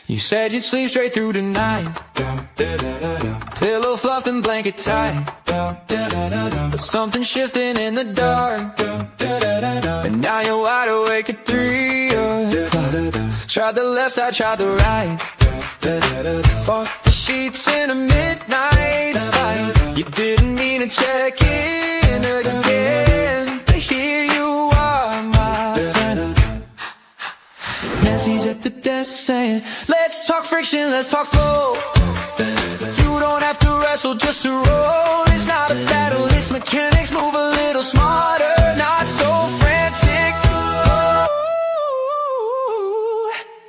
You said you'd sleep straight through the night. Pillow fluffed and blanket tight. But something shifting in the dark. And now you're wide awake at 3 o'clock. Tried the left side, tried the right. Fuck the sheets in a midnight fight. You didn't mean to check in again. But here you are, my friend. Nancy's at the desk saying, let's talk friction, let's talk flow. You don't have to wrestle just to roll. It's not a battle, it's mechanics. Move a little smarter, not so frantic. Ooh.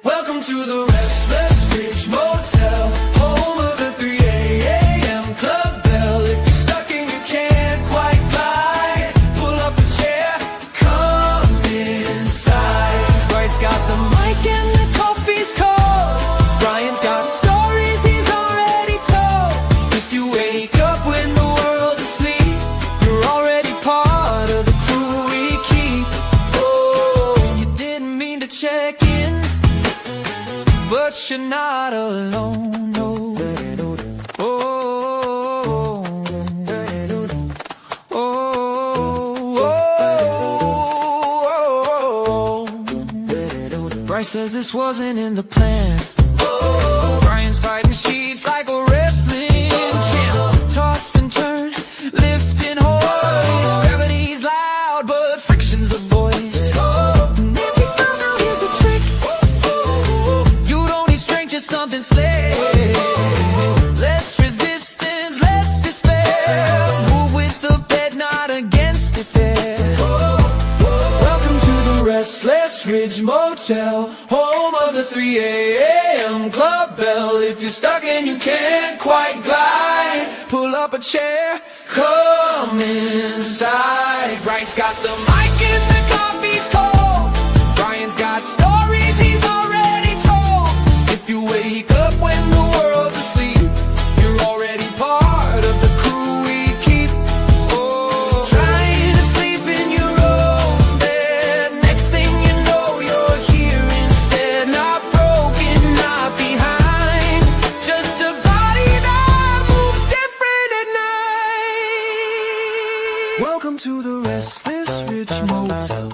Welcome to the Restless Ridge Motel, home of the 3 a.m. club bell. If you're stuck and you can't quite glide, pull up a chair, come inside. Bryce got the mic and the coffee's cold. Brian's got stories he's already told. If you wake up when the world's asleep, you're already part of the crew we keep. Oh, you didn't mean to check in, but you're not alone, no. Oh, oh, oh, oh. Bryce says this wasn't in the plan. Brian's fighting sheets like a wrestling champ. Toss and turn, lift and hoist. Gravity's loud, but friction's the voice. Nancy smiles, now here's the trick. You don't need strength, just something slick. Less resistance, less despair. Move with the bed, not against it there. Welcome to the Restless Ridge Motel, home of the 3 a.m. club bell. If you're stuck and you can't quite glide, pull up a chair, come inside. Bryce got the mic and the coffee's cold. Brian's got stories he's already told. If you wake up when the world's asleep, you're already part of the crew we keep. Oh, trying to sleep in your own bed. Next thing you know, you're here instead. Not broken, not behind. Just a body that moves different at night. Welcome to the Restless Ridge Motel,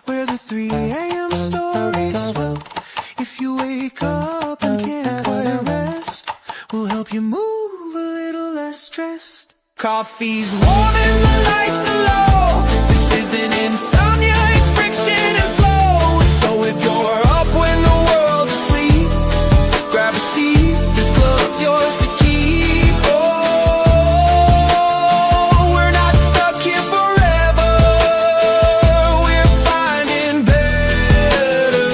where the 3 a.m. stories swell. If you wake up and can't quite rest, we'll help you move a little less stressed. Coffee's warm and the lights are low. This isn't insomnia, it's friction and flow. So if you're up when the world's asleep, grab a seat, this club's yours to keep. Oh, we're not stuck here forever. We're finding better.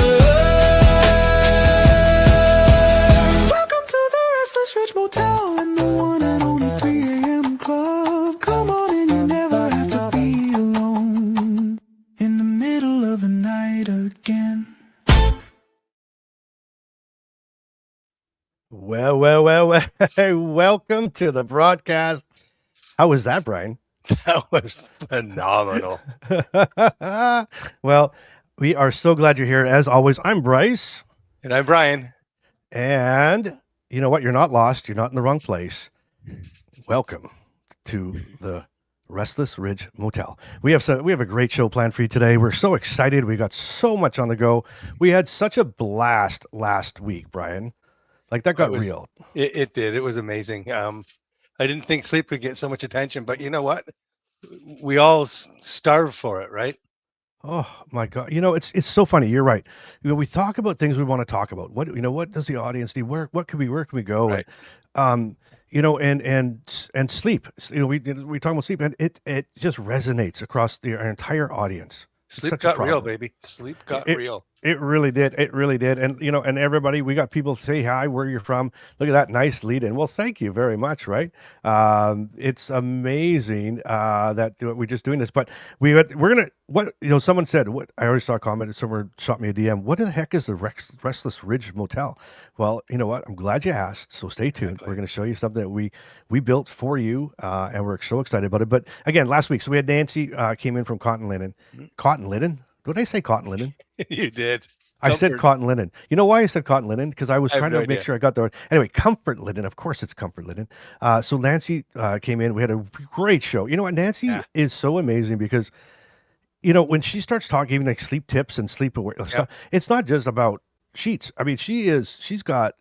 Welcome to the Restless Ridge Motel and the one and only 3 a.m. club. Come on in, you never have to be alone in the middle of the night again. Well, welcome to the broadcast. How was that, Brian? That was phenomenal. Well, we are so glad you're here. As always, I'm Bryce. And I'm Brian. And you know what? You're not lost. You're not in the wrong place. Welcome to the Restless Ridge Motel. We have a great show planned for you today. We're so excited. We got so much on the go. We had such a blast last week, Brian. Like that got real. It did. It was amazing. I didn't think sleep would get so much attention, but you know what? We all starve for it, right? Oh my God! You know it's so funny. You're right. You know, we talk about things we want to talk about. What does the audience need? Where can we go? Right. And, and sleep. You know, we talk about sleep, and it just resonates across our entire audience. It's Sleep such a got real, problem. baby. Sleep got real. It really did. It really did. And and everybody, we got people say hi, where you're from. Look at that nice lead in. Well, thank you very much. Right. It's amazing that we're just doing this. But we're gonna someone said what I already saw a comment. Someone shot me a DM. What the heck is the Restless Ridge Motel? Well, you know what? I'm glad you asked. So stay tuned. Exactly. We're going to show you something that we built for you, and we're so excited about it. But again, last week, so we had Nancy came in from Cotton Linen. Cotton Linen? Did I say cotton linen? You did. I said Comfort. cotton linen. You know why I said cotton linen? Because I was I have trying no to make idea. sure I got the anyway. Comfort linen, of course, it's comfort linen. So Nancy came in. We had a great show. You know what? Nancy Yeah. is so amazing because when she starts talking, even like sleep tips and sleep aware Yep. stuff, it's not just about sheets. I mean, she's got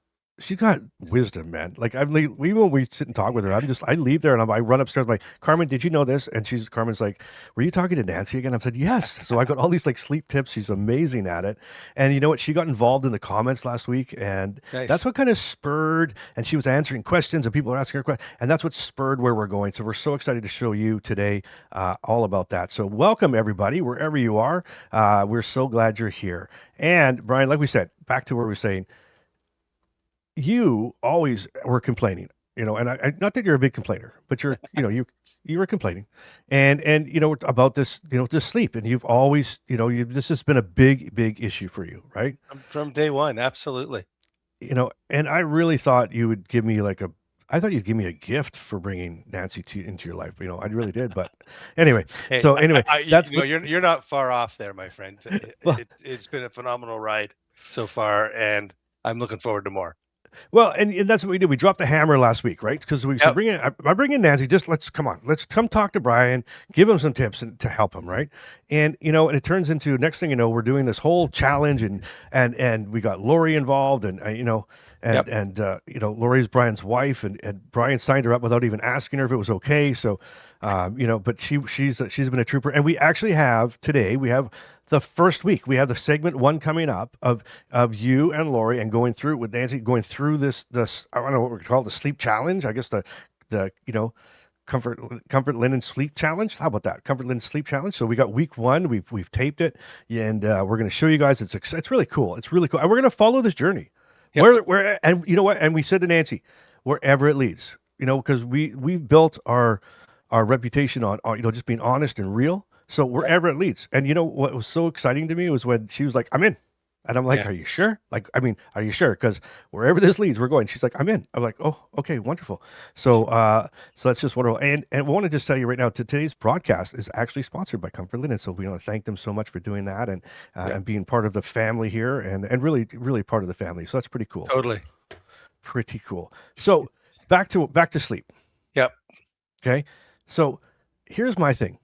wisdom, man. Like we when we sit and talk with her, I leave there and I run upstairs. I'm like, Carmen, did you know this? And Carmen's like, were you talking to Nancy again? I've said yes. So I got all these like sleep tips. She's amazing at it. And you know what? She got involved in the comments last week, and that's Nice. what kind of spurred. And she was answering questions, and people were asking her questions, and that's what spurred where we're going. So we're so excited to show you today all about that. So welcome everybody, wherever you are. We're so glad you're here. And Brian, like we said, back to where we were saying you always were complaining, and not that you're a big complainer, but you were complaining, and about this sleep, and you've always, this has been a big issue for you, right? From day one, absolutely. And I really thought you would give me I thought you'd give me a gift for bringing Nancy into your life. I really did, but anyway. Hey, So anyway, that's but you're not far off there, my friend. well, It's been a phenomenal ride so far, and I'm looking forward to more. Well, and that's what we did. We dropped the hammer last week, right? Because we said, Yep. I bring in Nancy. Just let's come talk to Brian, give him some tips and to help him, right? And it turns into next thing you know, we're doing this whole challenge, and we got Lori involved, and Yep. Lori's Brian's wife, and Brian signed her up without even asking her if it was okay. So, but she's been a trooper, and we actually have today. We have the first week. We have the segment one coming up of you and Lori and going through with Nancy, going through this I don't know what we call it, the sleep challenge. I guess the comfort linen sleep challenge. How about that? Comfort linen sleep challenge. So we got week one. We've taped it, and we're going to show you guys. It's really cool. It's really cool, and we're going to follow this journey. Yep. Where and you know what? And we said to Nancy, wherever it leads, because we've built our reputation on just being honest and real. So wherever it leads. And what was so exciting to me was when she was like, I'm in. And I'm like, Yeah. are you sure? Like, I mean, are you sure? Because wherever this leads, we're going. She's like, I'm in. I'm like, oh, okay, wonderful. So that's just wonderful. And we want to just tell you right now, today's broadcast is actually sponsored by Comfort Linen. So we want to thank them so much for doing that Yep. and being part of the family here and really, really part of the family. So that's pretty cool. Totally. Pretty cool. So back to sleep. Yep. Okay. So here's my thing.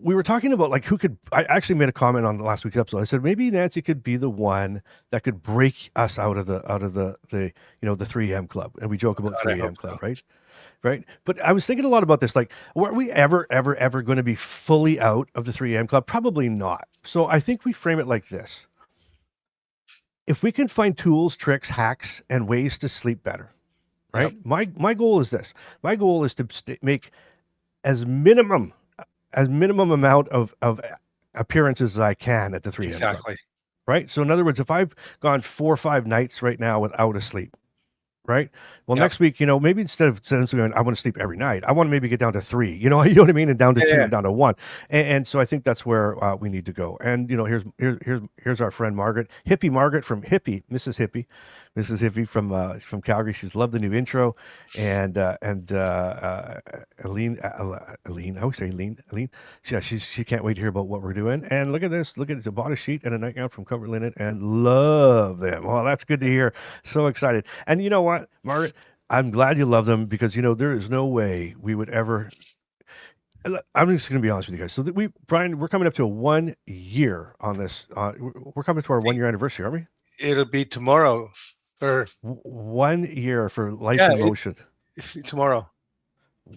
We were talking about like who could. I actually made a comment on the last week's episode. I said maybe Nancy could be the one that could break us out of the 3 a.m. club, and we joke about God, I 3 a.m. hope club, so. right? But I was thinking a lot about this. Like, were we ever going to be fully out of the 3 a.m. club? Probably not. So I think we frame it like this: if we can find tools, tricks, hacks, and ways to sleep better, Yep. right? My goal is this. My goal is to make as minimum amount of appearances as I can at the 3 a.m. club, Exactly. right? So in other words, if I've gone 4 or 5 nights right now without a sleep, right? Well, Yep. next week, maybe instead of going, I want to sleep every night, I want to maybe get down to 3, you know what I mean? And down to 2 Yeah. and down to 1. And so I think that's where we need to go. And, here's our friend Margaret, Hippie Margaret from Mrs. Hippie from Calgary. She's loved the new intro. And Aline, I always say Aline. She can't wait to hear about what we're doing. And look at this. Look at this. I bought a sheet and a nightgown from Comfort Linen and love them. Well, that's good to hear. So excited. And you know what, Margaret? I'm glad you love them because there is no way we would ever. I'm just going to be honest with you guys. So Brian, we're coming up to a 1 year on this. We're coming to our 1 year anniversary, aren't we? It'll be tomorrow. Or 1 year for Life yeah, in Motion. tomorrow.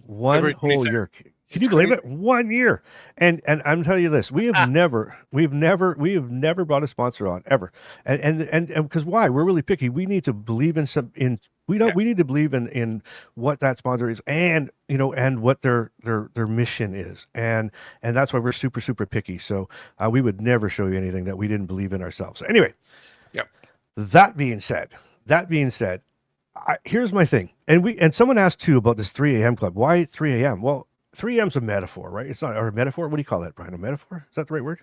One February whole 23rd. year. Can It's you believe crazy. it? 1 year. And I'm telling you this, we have never brought a sponsor on ever. And because why? We're really picky. We need to believe we need to believe in what that sponsor is and and what their mission is. And that's why we're super, super picky. So we would never show you anything that we didn't believe in ourselves. So anyway, Yep. that being said, here's my thing. And someone asked too about this 3 a.m. club. Why 3 a.m.? Well, 3 a.m. is a metaphor, right? It's not or a metaphor. What do you call that, Brian? A metaphor? Is that the right word?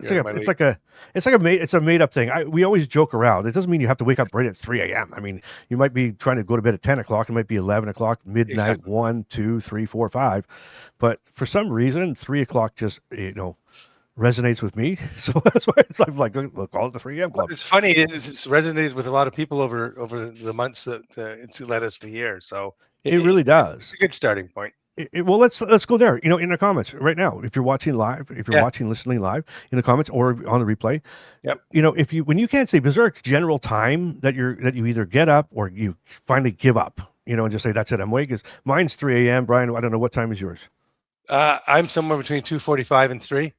It's You're in like my a, it's league. like a, it's like a made, it's a made up thing. We always joke around. It doesn't mean you have to wake up right at 3 a.m. I mean, you might be trying to go to bed at 10 o'clock. It might be 11 o'clock, midnight, Exactly. 1, 2, 3, 4, 5. But for some reason, 3 o'clock just, resonates with me. So that's why it's I'm like, we'll call it the 3 a.m. club. It's funny. It's resonated with a lot of people over the months that it's led us to here. So It really it's does. a good starting point. Well, let's go there. In the comments right now. If you're watching live, if you're Yeah. watching, listening live in the comments or on the replay, Yep. if you when you can't sleep, is there a general time that you either get up or you finally give up? And just say that's it. I'm awake. Mine's 3 a.m. Brian, I don't know what time is yours. I'm somewhere between 2:45 and 3.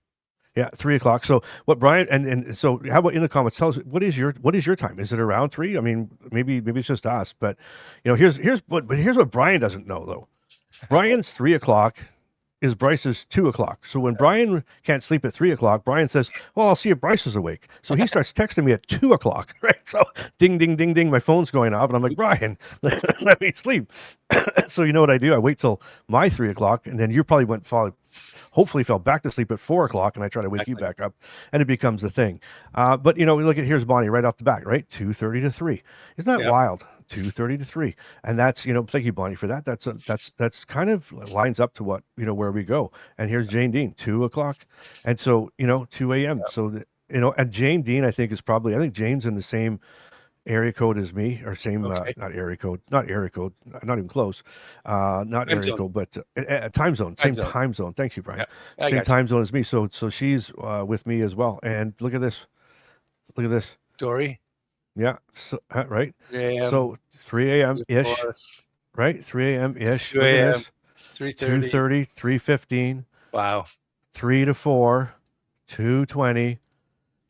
Yeah, 3 o'clock. So what Brian and so how about in the comments? Tell us what is your time? Is it around 3? I mean, maybe it's just us, but here's what Brian doesn't know though. Brian's 3 o'clock is Bryce's 2 o'clock. So when Brian can't sleep at 3 o'clock, Brian says, "Well, I'll see if Bryce is awake." So he starts texting me at 2 o'clock, right? So ding, ding, ding, ding, my phone's going off, and I'm like, Brian, let me sleep. So you know what I do? I wait till my 3 o'clock, and then you probably hopefully fell back to sleep at 4 o'clock, and I try to wake you back up, and it becomes a thing. But look at here's Bonnie right off the bat, right? 2:30 to 3. Isn't that wild? 2:30 to 3, and that's thank you, Bonnie, for that. That's kind of lines up to what where we go. And here's Jane Dean, 2 o'clock, and so 2 a.m. So and Jane Dean, I think Jane's in the same area code as me, or same Okay. not area code, not even close, not Time area zone. code, but time zone, Time same zone. time zone. Thank you, Brian. Yeah, I Same got you. time zone as me. So she's with me as well. And look at this. Dory. Yeah. So right. 3 a.m. So 3 a.m. ish. 4, Right, 3 a.m. ish. 2 Look at a.m. this. 3:30. 2:30, 3:15, Wow. 3 to 4, 2:20.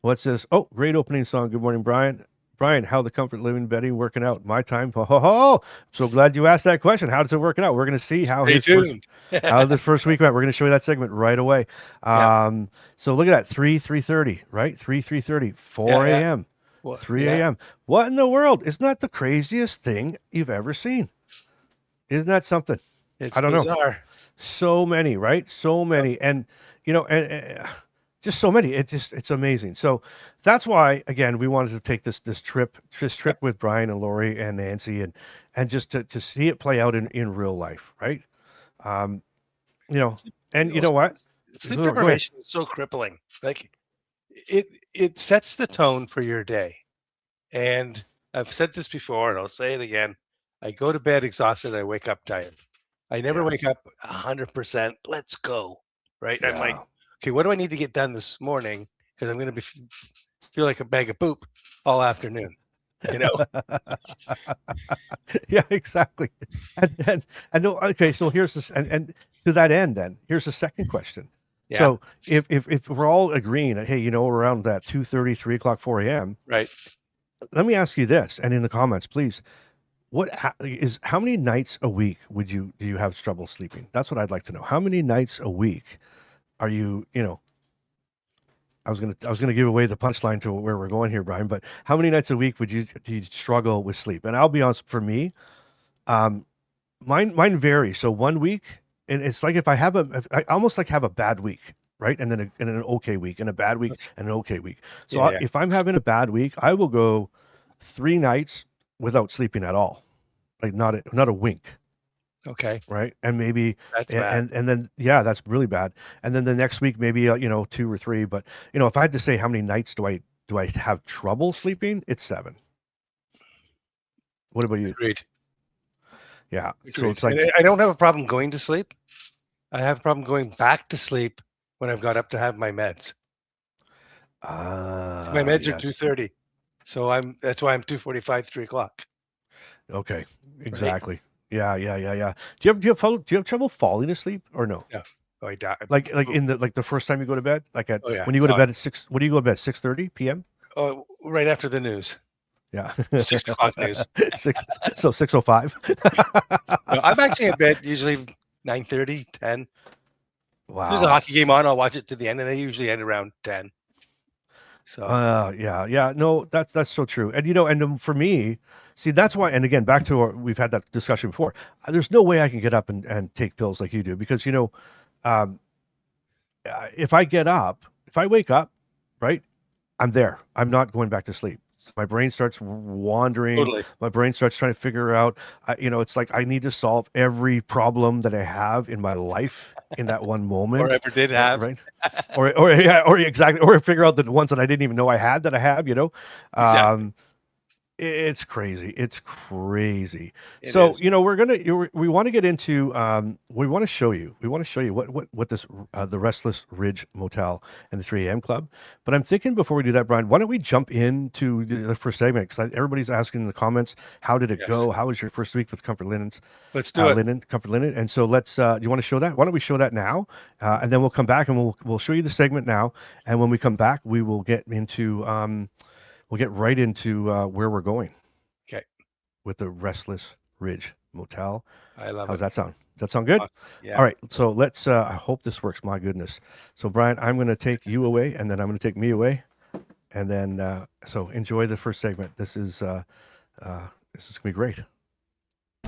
What's this? Oh, great opening song. Good morning, Brian. Brian, how the comfort living Betty working out? My time. Ho ho ho. So glad you asked that question. How does it working out? We're going to see how Stay tuned. how the first week went. We're going to show you that segment right away. So look at that. 3:30, right? 3:30, 4 Yeah. a.m. Well, 3 yeah. a.m. What in the world? Isn't that the craziest thing you've ever seen? Isn't that something? It's I don't know. bizarre. So many, right? So many, and just so many. It's amazing. So that's why, again, we wanted to take this trip with Brian and Lori and Nancy, and just to see it play out in real life, right? And you know what? Sleep Go ahead. deprivation is so crippling. Like it sets the tone for your day. And I've said this before, and I'll say it again. I go to bed exhausted. I wake up tired. I never Yeah. wake up 100%. Let's go. Right. I'm like, Yeah. okay, what do I need to get done this morning? Because I'm going to feel like a bag of poop all afternoon. Yeah, exactly. And no, okay. So here's this, and to that end, then here's the second question. Yeah. So if we're all agreeing that, hey, around that 2:30, 3 o'clock, 4 a.m. Right. Let me ask you this, and in the comments, please, how many nights a week do you have trouble sleeping? That's what I'd like to know. How many nights a week are you? I was gonna give away the punchline to where we're going here, Brian. But how many nights a week do you struggle with sleep? And I'll be honest, for me, mine vary. So one week, and it's like if I almost like have a bad week, right? And then an okay week, and a bad week, and an okay week. So if I'm having a bad week, I will go 3 nights without sleeping at all, like not a wink. Okay. Right. And maybe That's bad. and then that's really bad. And then the next week maybe 2 or 3. But if I had to say how many nights do I have trouble sleeping, it's 7. What about you? Agreed. Yeah. Agreed. So it's like, and I don't have a problem going to sleep. I have a problem going back to sleep when I've got up to have my meds. So my meds are 2:30. So that's why I'm 2:45, 3 o'clock. Okay. Exactly. Right? Yeah. Do you have trouble falling asleep or no? No. Oh, I die. Like in the first time you go to bed, when you go to bed at 6. What do you go to bed? 6:30 p.m. Oh, right after the news. Yeah. 6 o'clock news. 6:05. No, I'm actually in bed usually 9:30, 10. Wow. There's a hockey game on. I'll watch it to the end, and they usually end around 10. So yeah. No, that's so true. And and for me, see, that's why. And again, back to we've had that discussion before. There's no way I can get up and take pills like you do, because if I get up, if I wake up, right, I'm there. I'm not going back to sleep. my brain starts wandering. Totally. My brain starts trying to figure out, it's like I need to solve every problem that I have in my life in that one Or moment, ever did have. right? Or yeah, or exactly, or figure out the ones that I didn't even know I had that I have. Exactly. It's crazy. It's crazy. It So, is. we want to get into, we want to show you what this, the Restless Ridge Motel and the 3 a.m. Club. But I'm thinking before we do that, Brian, why don't we jump into the first segment? Because everybody's asking in the comments, how did it Yes. go? How was your first week with Comfort Linens? Let's do it. Comfort Linen. And so do you want to show that? Why don't we show that now? And then we'll come back and we'll show you the segment now. And when we come back, we will get into, we'll get right into where we're going Okay. with the Restless Ridge Motel. I love How's it. that sound? Does that sound good? Awesome. Yeah. All right. So let's, I hope this works. My goodness. So, Brian, I'm going to take you away and then I'm going to take me away. And then, so enjoy the first segment. This is going to be great.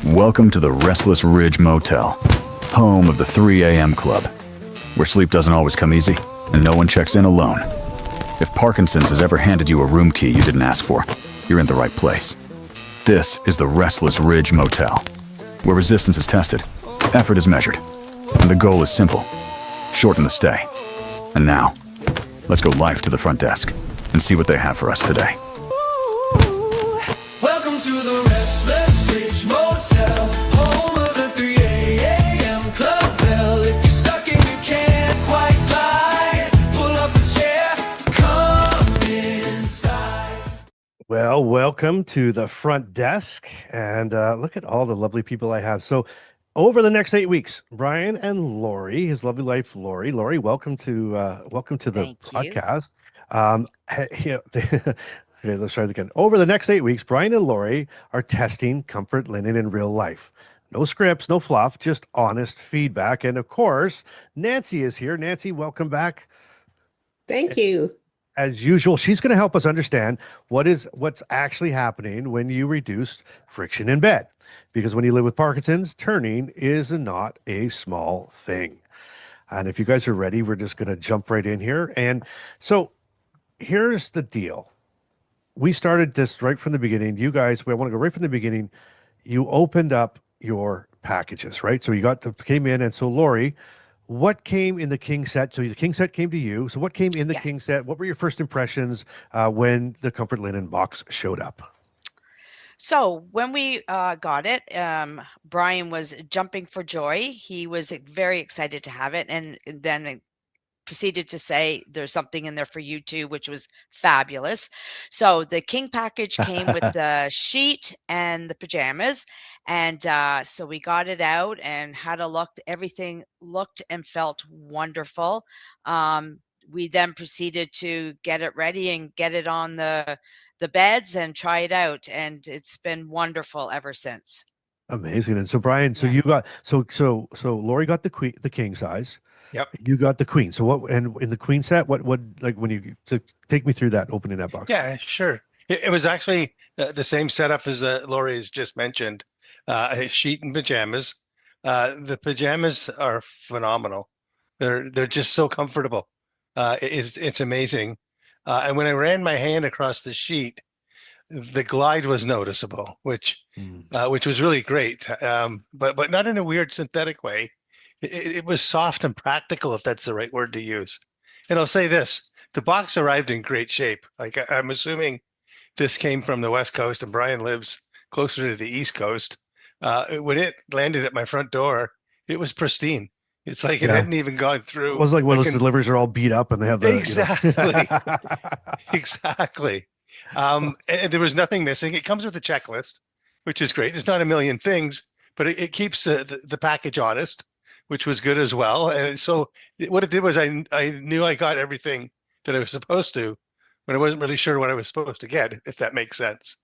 Welcome to the Restless Ridge Motel, home of the 3 a.m. Club, where sleep doesn't always come easy and no one checks in alone. If Parkinson's has ever handed you a room key you didn't ask for, you're in the right place. This is the Restless Ridge Motel, where resistance is tested, effort is measured, and the goal is simple: shorten the stay. And now, let's go live to the front desk and see what they have for us today. Welcome to the Restless Ridge Motel, home of the 3 a.m. Club bell. If you're stuck and you can't quite glide, pull up a chair, come inside. Well, welcome to the front desk. And look at all the lovely people I have. So, over the next 8 weeks, Brian and Lori, his lovely wife, Lori. Lori, welcome to the Thank you. podcast. Okay, let's try it again. Over the next 8 weeks, Brian and Lori are testing Comfort Linen in real life. No scripts, no fluff, just honest feedback. And of course, Nancy is here. Nancy, welcome back. Thank you. As usual, she's going to help us understand what's actually happening when you reduce friction in bed. Because when you live with Parkinson's, turning is not a small thing. And if you guys are ready, we're just going to jump right in here. And so here's the deal. We started this right from the beginning. You guys, we want to go right from the beginning. You opened up your packages, right? So you came in. And so Lori, what came in the king set? So the king set came to you. So what came in the king set? What were your first impressions when the Comfort Linen box showed up? So when we got it, Brian was jumping for joy. He was very excited to have it, and then proceeded to say there's something in there for you too, which was fabulous. So the king package came with the sheet and the pajamas, and so we got it out and had a look. Everything looked and felt wonderful. We then proceeded to get it ready and get it on the beds and try it out, and it's been wonderful ever since. Amazing. And so Brian, so Yeah. you got so Lori got the king size. Yep. You got the queen. So what, and in the queen set, what like when you take me through that, opening that box? Yeah, sure. It was actually the same setup as Lori has just mentioned. A sheet and pajamas. The pajamas are phenomenal. They're just so comfortable. It's amazing. And when I ran my hand across the sheet, the glide was noticeable, which was really great. But not in a weird synthetic way. It was soft and practical, if that's the right word to use. And I'll say this: the box arrived in great shape. Like, I'm assuming this came from the West Coast, and Brian lives closer to the East Coast. When it landed at my front door, it was pristine. It's like it hadn't even gone through. It was like one of those deliveries are all beat up and they have the exactly, exactly. And there was nothing missing. It comes with a checklist, which is great. There's not a million things, but it keeps the package honest, which was good as well. And so what it did was I knew I got everything that I was supposed to, but I wasn't really sure what I was supposed to get, if that makes sense.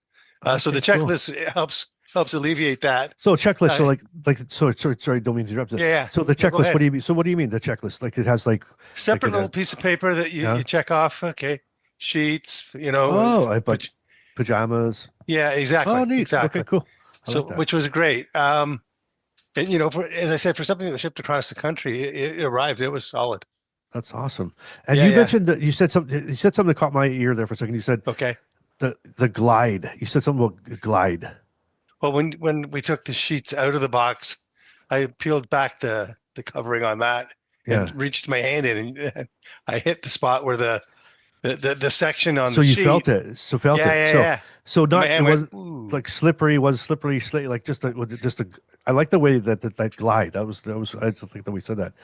So the checklist helps alleviate that. So checklist, so sorry, don't mean to interrupt. Yeah. So the checklist, what do you mean? So what do you mean the checklist? Like it has like separate little piece of paper that you check off. Okay, sheets. But pajamas. Yeah, exactly. Oh, neat. Exactly. Okay, cool. So which was great. And as I said, for something that was shipped across the country, it arrived. It was solid. That's awesome. And you mentioned that you said something that caught my ear there for a second. You said, okay, the glide. You said something about glide. Well, when we took the sheets out of the box, I peeled back the covering on that and Yeah. reached my hand in, and I hit the spot where the section on So the you sheet. felt it. So felt Yeah, it. yeah, So yeah. so And my not it hand went, wasn't ooh. like slippery. Was slippery, like just a was it just a. I like the way that glide. That was. I just think that we said that.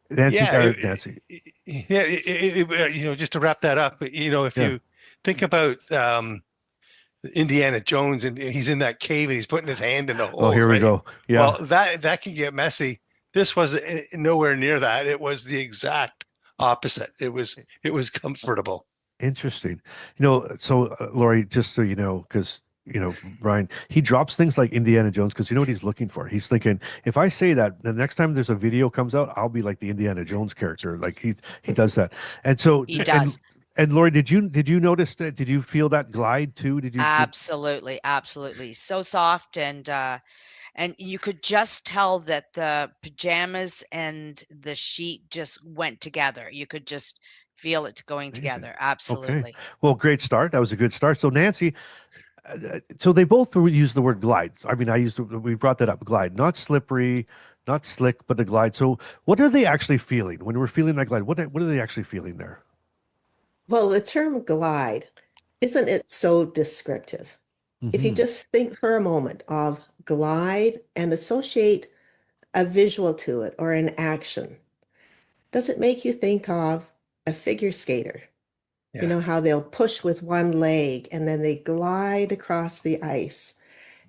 Nancy, Yeah, Nancy. yeah. Just to wrap that up, if Yeah. you think about Indiana Jones and he's in that cave and he's putting his hand in the Oh, holes, here we right? go. Yeah. Well, that can get messy. This was nowhere near that. It was the exact opposite. It was comfortable. Interesting. So Lori, just so you know, because Brian, he drops things like Indiana Jones because you know what he's looking for. He's thinking, if I say that, the next time there's a video comes out, I'll be like the Indiana Jones character. Like he does that. And so He and does. and Lori, did you notice that? Did you feel that glide too? Did Absolutely, absolutely. So soft and you could just tell that the pajamas and the sheet just went together. You could just feel it going amazing. together. Okay. Absolutely. Well, great start. That was a good start. So Nancy, so they both use the word glide. I mean, we brought that up, glide, not slippery, not slick, but the glide. So what are they actually feeling when we're feeling that glide? What are they actually feeling there? Well, the term glide, isn't it so descriptive? If you Hmm. just think for a moment of glide and associate a visual to it or an action, does it make you think of a figure skater? You Yeah. know how they'll push with one leg and then they glide across the ice.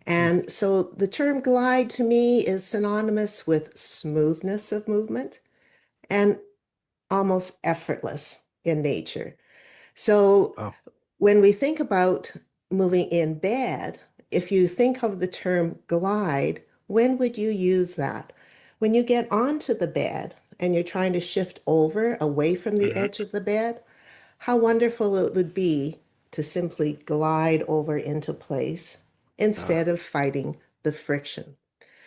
And so the term glide to me is synonymous with smoothness of movement and almost effortless in nature. So Oh, when we think about moving in bed, if you think of the term glide, when would you use that? When you get onto the bed and you're trying to shift over away from the Mhm. edge of the bed, how wonderful it would be to simply glide over into place ah, instead of fighting the friction.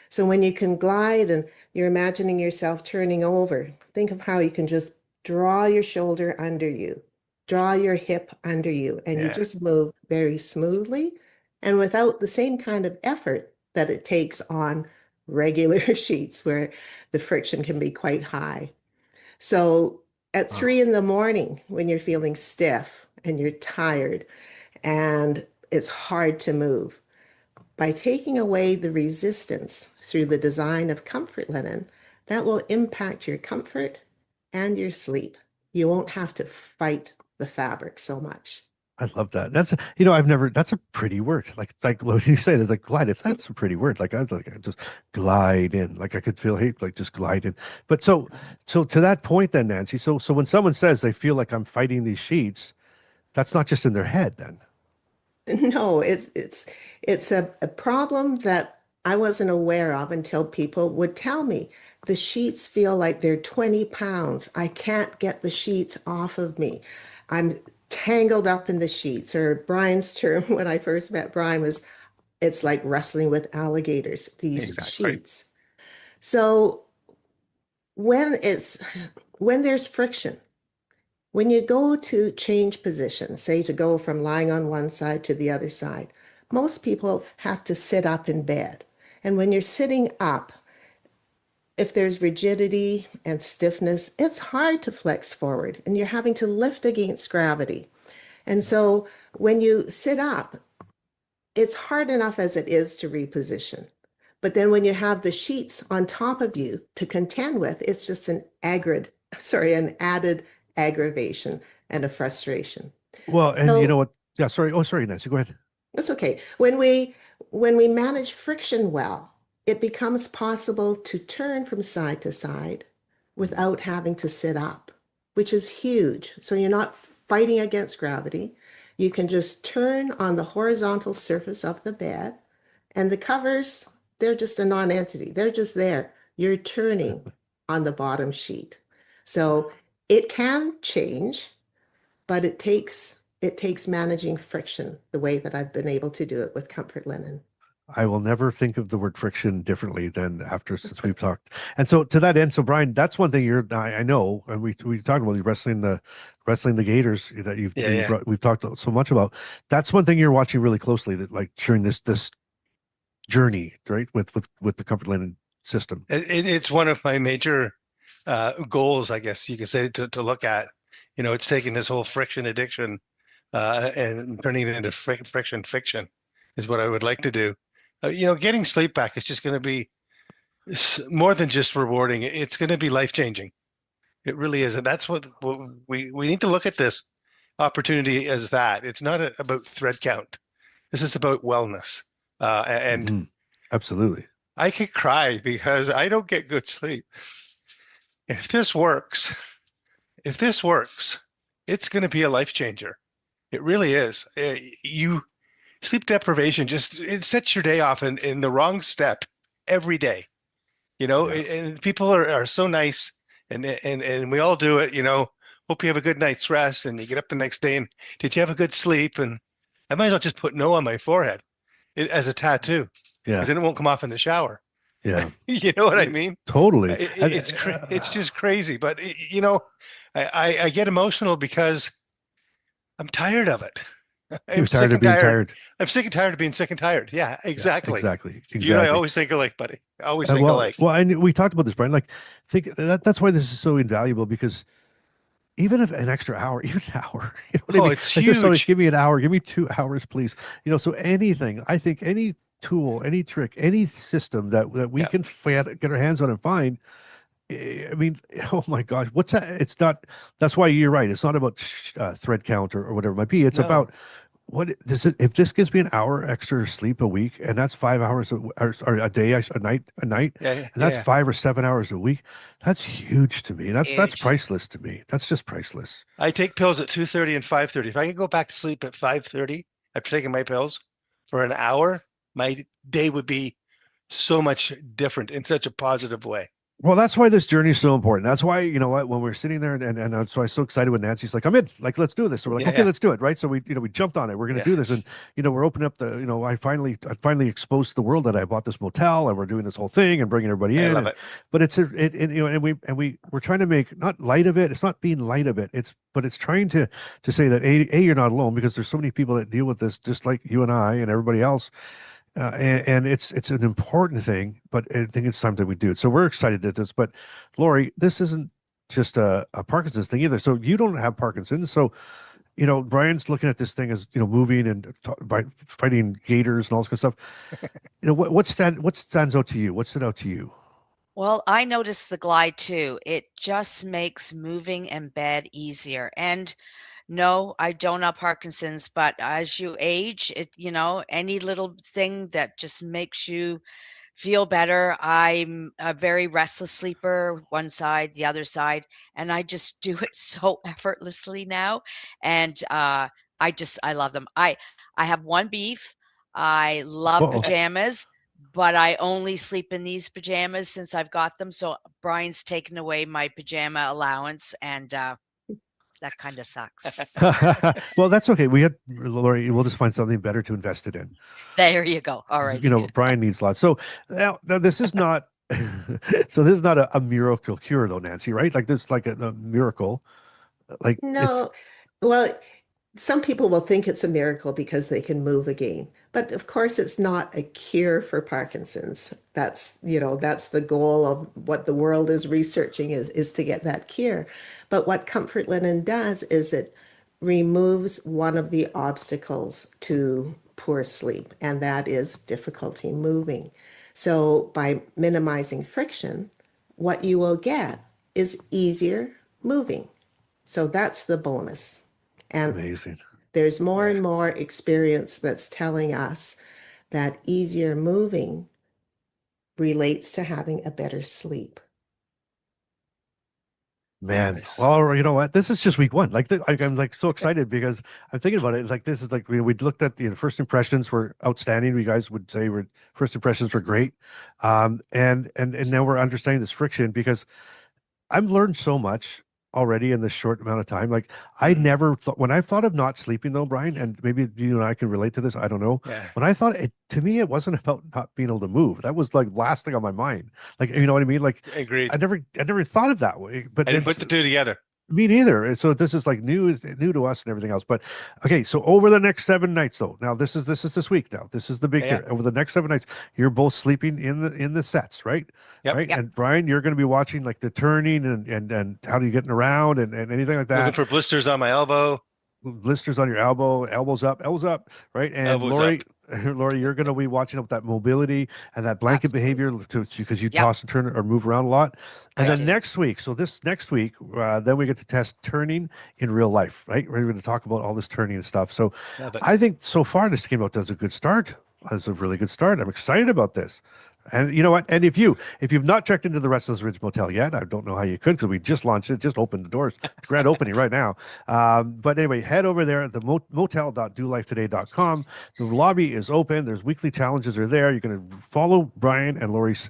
So when you can glide and you're imagining yourself turning over, think of how you can just draw your shoulder under you, draw your hip under you, and you Yeah. just move very smoothly and without the same kind of effort that it takes on regular sheets where the friction can be quite high. So at oh. 3 in the morning, when you're feeling stiff and you're tired and it's hard to move, by taking away the resistance through the design of comfort linen, that will impact your comfort and your sleep. You won't have to fight the fabric so much. I love that. I've never, that's a pretty word. Like what you say, that's like glide. That's a pretty word. I just glide in, like I could feel hate, like just glide in. But so to that point then, Nancy, so when someone says they feel like I'm fighting these sheets, that's not just in their head then. No, it's a problem that I wasn't aware of until people would tell me. The sheets feel like they're 20 pounds. I can't get the sheets off of me. I'm tangled up in the sheets. Or Brian's term when I first met Brian was, it's like wrestling with alligators, these Exactly. sheets. So when it's when there's friction, when you go to change position, say to go from lying on one side to the other side, most people have to sit up in bed. And when you're sitting up, if there's rigidity and stiffness, it's hard to flex forward and you're having to lift against gravity. And so when you sit up, it's hard enough as it is to reposition. But then when you have the sheets on top of you to contend with, it's just an added aggravation and a frustration. Well, and you know So what? Yeah, sorry. Oh, sorry, Nancy. Go ahead. that's okay. When we manage friction well, it becomes possible to turn from side to side without having to sit up, which is huge. So you're not fighting against gravity. You can just turn on the horizontal surface of the bed, and the covers, they're just a non-entity. They're just there. You're turning on the bottom sheet. So it can change, but it takes managing friction the way that I've been able to do it with comfort linen. I will never think of the word friction differently than after since we've talked. And so to that end, so Brian, that's one thing I know, and we talked about the wrestling the Gators that Yeah, yeah. we've talked so much about. That's one thing you're watching really closely, that like during this journey, right, with the comfort linen system. It's one of my major goals, I guess you could say, to look at. It's taking this whole friction addiction and turning it into friction fiction is what I would like to do. Getting sleep back is just going to be more than just rewarding. It's going to be life changing. It really is, and that's what we need to look at this opportunity as. That it's not about thread count. This is about wellness, and Mhm. Absolutely. I could cry because I don't get good sleep. If this works, it's going to be a life changer. It really is. You sleep deprivation it sets your day off in the wrong step every day. Yes. And people are so nice, and we all do it. Hope you have a good night's rest, and you get up the next day and did you have a good sleep? And I might as well just put no on my forehead as a tattoo, Yeah. because then it won't come off in the shower. Yeah. You know what I mean? Totally. It's just crazy. But I get emotional because I'm tired of it. You're tired of being tired. I'm sick and tired of being sick and tired. Yeah, exactly. Exactly. You and I always think alike, buddy. Always think well, alike. well, and we talked about this, Brian. Like, that's why this is so invaluable, because even if an extra hour, even an hour, you know what I mean? It's Like, just huge. give me an hour, give me 2 hours, please. So anything, I think any tool, any trick, any system that we can get our hands on and find. I mean, oh my gosh, what's that? It's not. That's why you're right. It's not about thread count or whatever it might be. It's No. about what does it? If this gives me an hour extra sleep a week, and that's 5 hours or a day, a night, and that's 5 or 7 hours a week, that's huge to me. That's Huge. priceless to me. That's just priceless. I take pills at 2:30 and 5:30. If I could go back to sleep at 5:30 after taking my pills for an hour, my day would be so much different in such a positive way. Well, that's why this journey is so important. That's why, you know what, when we're sitting there and that's why I was so excited when Nancy's like, I'm in, like, let's do this. So we're like, okay, let's do it. Right. So we jumped on it. We're going to do this. And, we're opening up I finally exposed to the world that I bought this motel and we're doing this whole thing and bringing everybody in. I love it. But we're trying to make not light of it. It's not being light of it. But it's trying to say that you're not alone, because there's so many people that deal with this, just like you and I and everybody else. And it's an important thing, but I think it's time that we do it. So we're excited at this. But Lori, this isn't just a Parkinson's thing either. So you don't have Parkinson's. So, Brian's looking at this thing as, moving and by fighting gators and all this kind of stuff. What stands out to you? What stood out to you? Well, I noticed the glide too. It just makes moving in bed easier. And no, I don't have Parkinson's, but as you age, any little thing that just makes you feel better. I'm a very restless sleeper, one side, the other side, and I just do it so effortlessly now. And I love them. I have one beef. I love Uh-oh. pajamas, but I only sleep in these pajamas since I've got them. So Brian's taken away my pajama allowance, and that kind of sucks. Well, that's okay. Lori, we'll just find something better to invest it in. There you go. All right. Brian needs lots. So now this is not, so this is not a miracle cure though, Nancy, right? Like this, like a miracle. Like No, well, some people will think it's a miracle because they can move again. But of course, it's not a cure for Parkinson's. That's the goal of what the world is researching is to get that cure. But what comfort linen does is it removes one of the obstacles to poor sleep, and that is difficulty moving. So by minimizing friction, what you will get is easier moving. So that's the bonus. And amazing. there's more and more experience that's telling us that easier moving relates to having a better sleep. Man, Nice. well, you know what? This is just week one. I'm like so excited because I'm thinking about it. Like this is like we looked at the first impressions were outstanding. You guys would say first impressions were great, and now we're understanding this friction, because I've learned so much already in this short amount of time. Like I never thought when I thought of not sleeping though, Brian, and maybe you and I can relate to this. I don't know. Yeah. When I thought it to me, it wasn't about not being able to move. That was like last thing on my mind. Like you know what I mean? Like Agreed. I never thought of that way. But I didn't put the two together. me neither. And so this is like new to us and everything else. But okay, so over the next 7 nights though. Now this is this week now. This is the big Yeah. here. Over the next 7 nights, you're both sleeping in the sets, right? Yep. Right. Yep. And Brian, you're going to be watching like the turning and how do you getting around and anything like Looking that. for blisters on my elbow. Blisters on your elbow, elbows up, right? And Elbows Lori, Lori, you're going to be watching up that mobility and that blanket Absolutely. behavior because you Yep. toss and turn or move around a lot. And I then do. next week, so this next week, then we get to test turning in real life, right? We're going to talk about all this turning and stuff. So Love it. I think so far this came out as a good start. As a really good start. I'm excited about this. And you know what? And if you've not checked into the Restless Ridge Motel yet, I don't know how you could because we just launched it, just opened the doors, grand opening right now. But anyway, head over there at the motel.dolifetoday.com. The lobby is open. There's weekly challenges are there. You're going to follow Brian and Lori's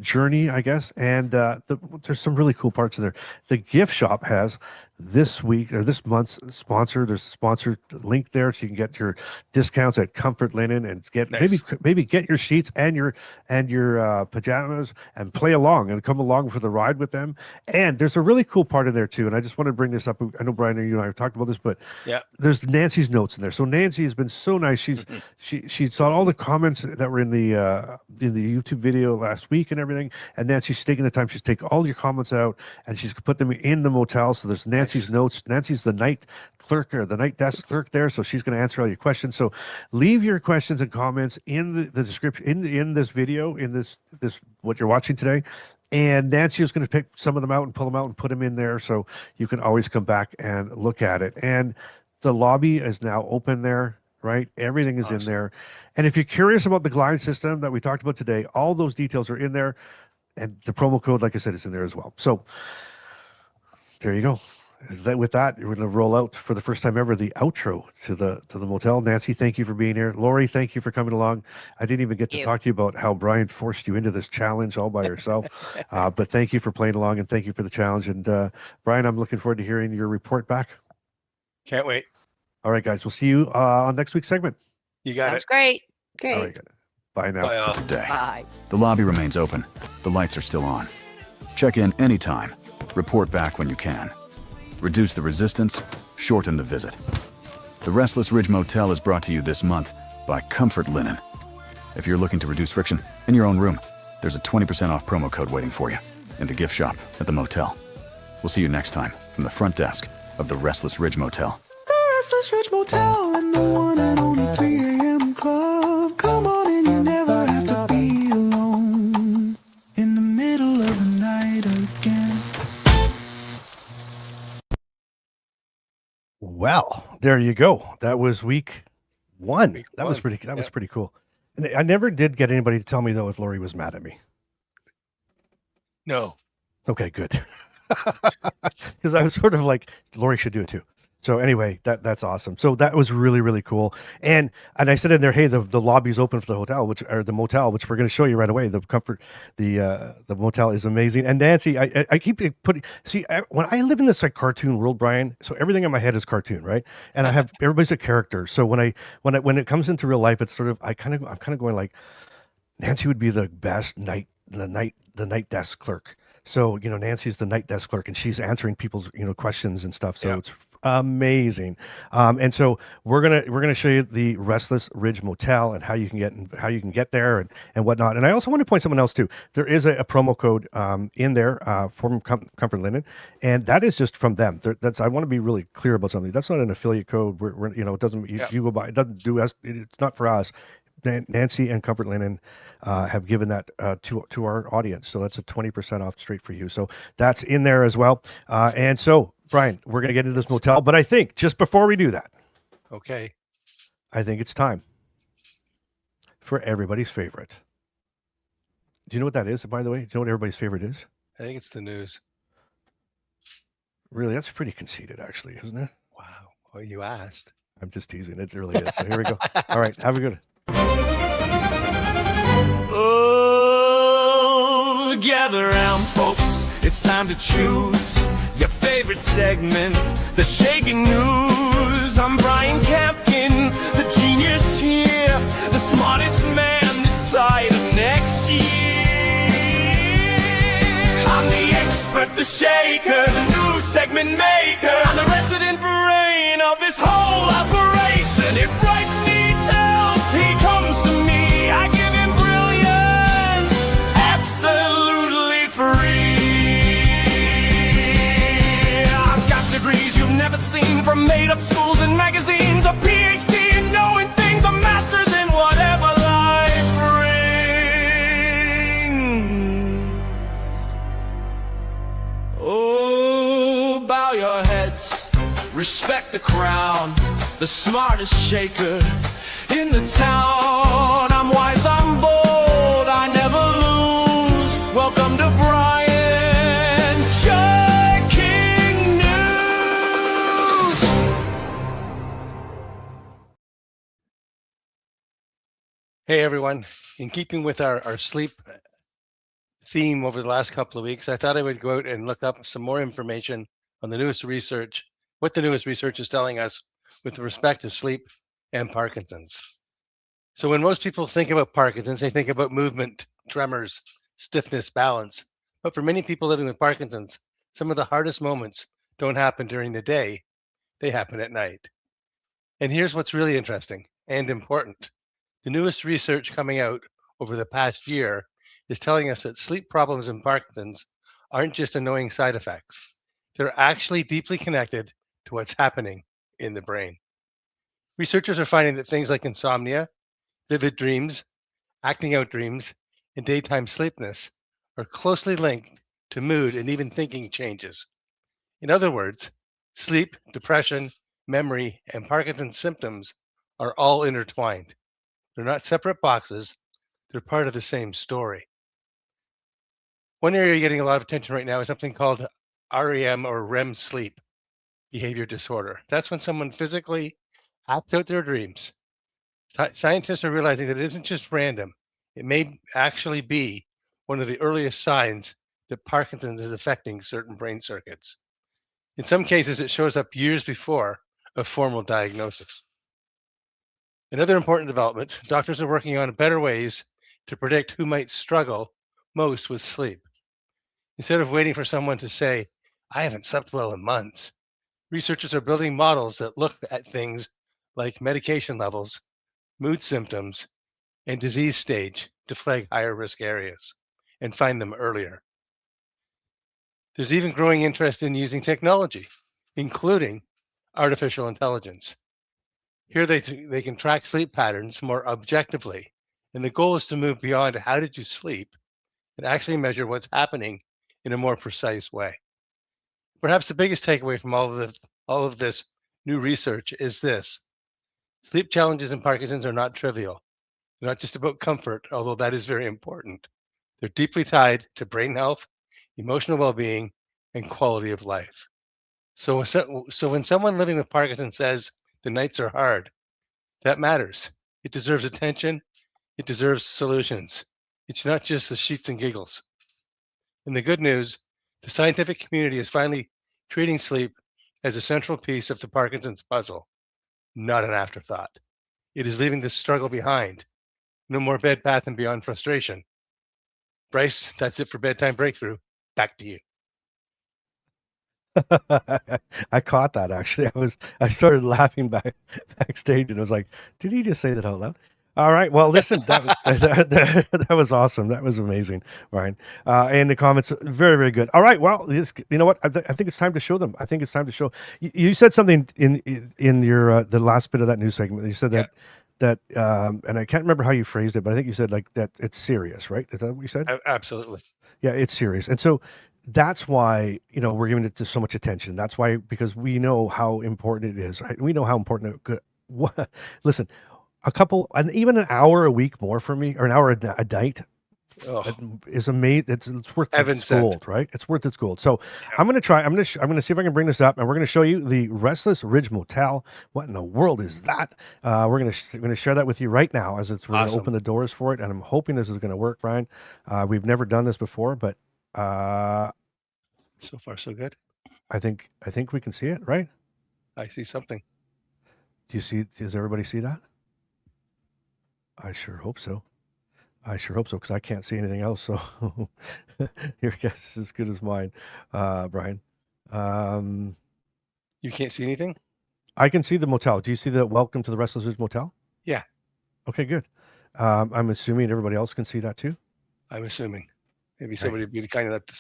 journey, I guess. And there's some really cool parts in there. The gift shop has this week or this month's sponsor. There's a sponsor link there, so you can get your discounts at Comfort Linen and get Nice. maybe get your sheets and your pajamas and play along and come along for the ride with them. And there's a really cool part in there too. And I just want to bring this up. I know Brian and you and I have talked about this, but Yeah. there's Nancy's notes in there. So Nancy has been so nice. She saw all the comments that were in the YouTube video last week and everything. And Nancy's taking the time. She's taken all your comments out and she's put them in the motel. So there's Nancy's notes. Nancy's the night clerk or the night desk clerk there. So she's going to answer all your questions. So leave your questions and comments in the description in this video, in this what you're watching today. And Nancy is going to pick some of them out and pull them out and put them in there. So you can always come back and look at it. And the lobby is now open there, right? Everything is in there. And if you're curious about the glide system that we talked about today, all those details are in there. And the promo code, like I said, is in there as well. So there you go. With that, we're going to roll out for the first time ever the outro to the motel. Nancy, thank you for being here. Lori, thank you for coming along. I didn't even get to talk to you about how Brian forced you into this challenge all by yourself. But thank you for playing along and thank you for the challenge. And Brian, I'm looking forward to hearing your report back. Can't wait. All right, guys. We'll see you on next week's segment. You got Sounds it. great. Okay. All right. Bye now. Bye all. For the day. Bye. The lobby remains open. The lights are still on. Check in anytime. Report back when you can. Reduce the resistance, shorten the visit. The Restless Ridge Motel is brought to you this month by Comfort Linen. If you're looking to reduce friction in your own room, there's a 20% off promo code waiting for you in the gift shop at the motel. We'll see you next time from the front desk of the Restless Ridge Motel. The Restless Ridge Motel and the one and only 3 a.m. club. Come on in, you never have to be alone in the middle of the night again. Well, there you go. That was week one. That was one. pretty cool. And I never did get anybody to tell me though if Lori was mad at me. No. Okay, good. Because I was sort of like, Lori should do it too. So anyway, that's awesome. So that was really, really cool. And I said in there, hey, the lobby's open for the hotel, the motel, which we're going to show you right away. The motel is amazing. And Nancy, I keep putting, when I live in this like cartoon world, Brian, so everything in my head is cartoon, right? And I have everybody's a character. So when it comes into real life, it's sort of I'm kind of going like, Nancy would be the best night desk clerk. So, Nancy's the night desk clerk and she's answering people's, questions and stuff. So it's amazing. And so we're gonna show you the Restless Ridge Motel and how you can get there and whatnot. And I also want to point something else too. There is a promo code in there from Comfort Linen, and that is just from them. I want to be really clear about something. That's not an affiliate code. It doesn't you go by. It doesn't do us. It's not for us. Nancy and Comfort Linen have given that to our audience. So that's a 20% off straight for you. So that's in there as well. And so, Brian, we're going to get into this motel. But I think just before we do that, Okay. I think it's time for everybody's favorite. Do you know what that is, by the way? Do you know what everybody's favorite is? I think it's the news. Really, that's pretty conceited, actually, isn't it? Wow. Well, you asked. I'm just teasing. It really is. So here we go. All right. Have a good Oh, gather round, folks. It's time to choose. your favorite segment, the Shaky News. I'm Brian Campkin, the genius here, the smartest man this side of next year. I'm the expert, the shaker, the news segment maker. I'm the resident brain of this whole operation. If Bryce needs help, he comes to me. I give him brilliance, absolutely free. I've got degrees you've never seen, from made-up schools and magazines, a PhD in knowing things, a master's in whatever life brings. Oh, bow your heads, respect the crown, the smartest shaker in the town. I'm wise, I'm bold, I never lose. Welcome to Brian's Shaking News. Hey everyone, in keeping with our sleep theme over the last couple of weeks, I thought I would go out and look up some more information on the newest research, what the newest research is telling us with respect to sleep and Parkinson's. So when most people think about Parkinson's, they think about movement, tremors, stiffness, balance. But for many people living with Parkinson's, some of the hardest moments don't happen during the day, they happen at night. And here's what's really interesting and important. The newest research coming out over the past year is telling us that sleep problems in Parkinson's aren't just annoying side effects. They're actually deeply connected to what's happening in the brain. Researchers are finding that things like insomnia, vivid dreams, acting out dreams, and daytime sleepiness are closely linked to mood and even thinking changes. In other words, sleep, depression, memory, and Parkinson's symptoms are all intertwined. They're not separate boxes, they're part of the same story. One area getting a lot of attention right now is something called REM, or REM sleep behavior disorder. That's when someone physically acts out their dreams. Scientists are realizing that it isn't just random. It may actually be one of the earliest signs that Parkinson's is affecting certain brain circuits. In some cases, it shows up years before a formal diagnosis. Another important development, doctors are working on better ways to predict who might struggle most with sleep. Instead of waiting for someone to say, I haven't slept well in months, researchers are building models that look at things like medication levels, mood symptoms, and disease stage to flag higher risk areas and find them earlier. There's even growing interest in using technology, including artificial intelligence. Here they can track sleep patterns more objectively, and the goal is to move beyond how did you sleep and actually measure what's happening in a more precise way. Perhaps the biggest takeaway from all of this new research is this: sleep challenges in Parkinson's are not trivial. They're not just about comfort, although that is very important. They're deeply tied to brain health, emotional well-being, and quality of life. So when someone living with Parkinson's says the nights are hard, that matters. It deserves attention. It deserves solutions. It's not just the sheets and giggles. And the good news, the scientific community is finally treating sleep as a central piece of the Parkinson's puzzle, not an afterthought. It is leaving the struggle behind. No more Bed Bath and Beyond frustration. Bryce, that's it for Bedtime Breakthrough. Back to you. I caught that actually. I started laughing backstage and I was like, did he just say that out loud? All right. Well, listen, that was awesome. That was amazing, Ryan. And the comments, very, very good. All right. Well, you know what? I think it's time to show them. I think it's time to show. You said something in your the last bit of that news segment. You said that and I can't remember how you phrased it, but I think you said like that it's serious, right? Is that what you said? Absolutely. Yeah, it's serious. And so that's why, we're giving it to so much attention. That's why, because we know how important it is. Right? We know how important it could. Listen, and even an hour a week more for me, or an hour a night, is amazing. It's worth its gold, right? It's worth its gold. So I'm going to try. I'm going to see if I can bring this up, and we're going to show you the Restless Ridge Motel. What in the world is that? We're going to share that with you right now as we're going to open the doors for it, and I'm hoping this is going to work, Brian. We've never done this before, but so far so good. I think we can see it, right? I see something. Do you see? Does everybody see that? I sure hope so. I sure hope so because I can't see anything else. So your guess is as good as mine, Brian. Um, You can't see anything? I can see the motel. Do you see the welcome to the Restless Ridge Motel? Yeah, Okay, good. I'm assuming everybody else can see that too. I'm assuming. Maybe Right. somebody would be kind enough to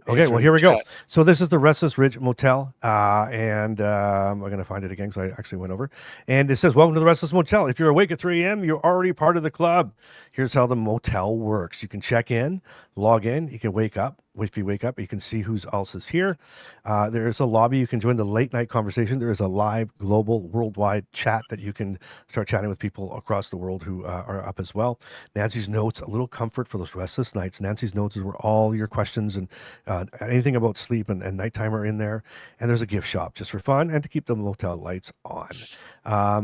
Okay, answer well, in here the we go. chat. So this is the Restless Ridge Motel, and I'm going to find it again because I actually went over. And it says, "Welcome to the Restless Motel. If you're awake at 3 a.m., you're already part of the club. Here's how the motel works. You can check in, log in. You can wake up. If you wake up, you can see who's else is here. There is a lobby. You can join the late night conversation. There is a live, global, worldwide chat that you can start chatting with people across the world who are up as well. Nancy's notes, a little comfort for those restless nights. Nancy's notes is where all your questions and anything about sleep and nighttime are in there. And there's a gift shop just for fun and to keep the motel lights on.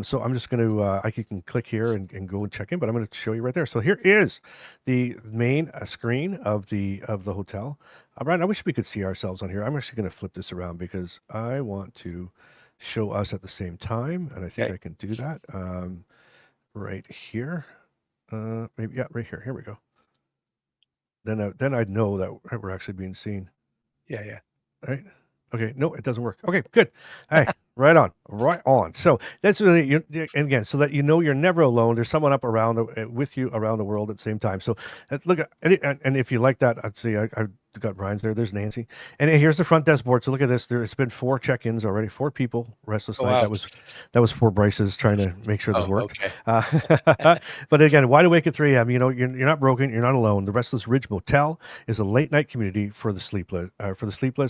So I'm just going to, I can click here and go and check in, but I'm going to show you right there. So here is the main screen of the hotel. Brian, I wish we could see ourselves on here. I'm actually going to flip this around because I want to show us at the same time, and I think Okay. I can do that right here. Maybe yeah, right here. Here we go. Then I'd know that we're actually being seen. Yeah. Right? Okay. No, it doesn't work. Okay, good. Hey, right on. Right on. So that's really, and again, so that you know you're never alone. There's someone up around with you around the world at the same time. So look at, and if you like that, I'd say I got Brian's there. There's Nancy. And here's the front desk board. So look at this. There's been 4 check-ins already, 4 people, restless Oh, night. wow. That was 4 Bryces trying to make sure this Oh, worked. okay. But again, wide awake at 3 a.m. You know, you're not broken. You're not alone. The Restless Ridge Motel is a late night community for the sleepless.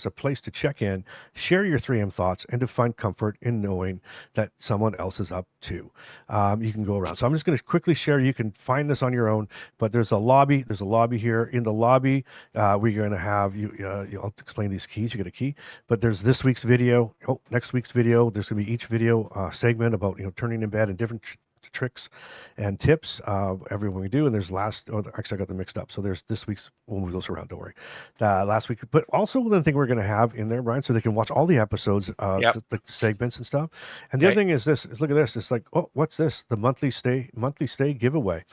A place to check in, share your 3 a.m. thoughts, and to find comfort in knowing that someone else is up too. You can go around. So I'm just going to quickly share. You can find this on your own, but there's a lobby. There's a lobby here. In the lobby, we're going to have you. I'll explain these keys. You get a key, but there's this week's video. Oh, next week's video. There's going to be each video segment about turning in bed and different tricks and tips everyone we do. And there's actually I got them mixed up. So there's this week's, we'll move those around, don't worry. Last week, but also the thing we're going to have in there, Brian, so they can watch all the episodes, Yep. the segments and stuff. And the other Okay. thing is look at this. It's like, oh, what's this? The monthly stay giveaway.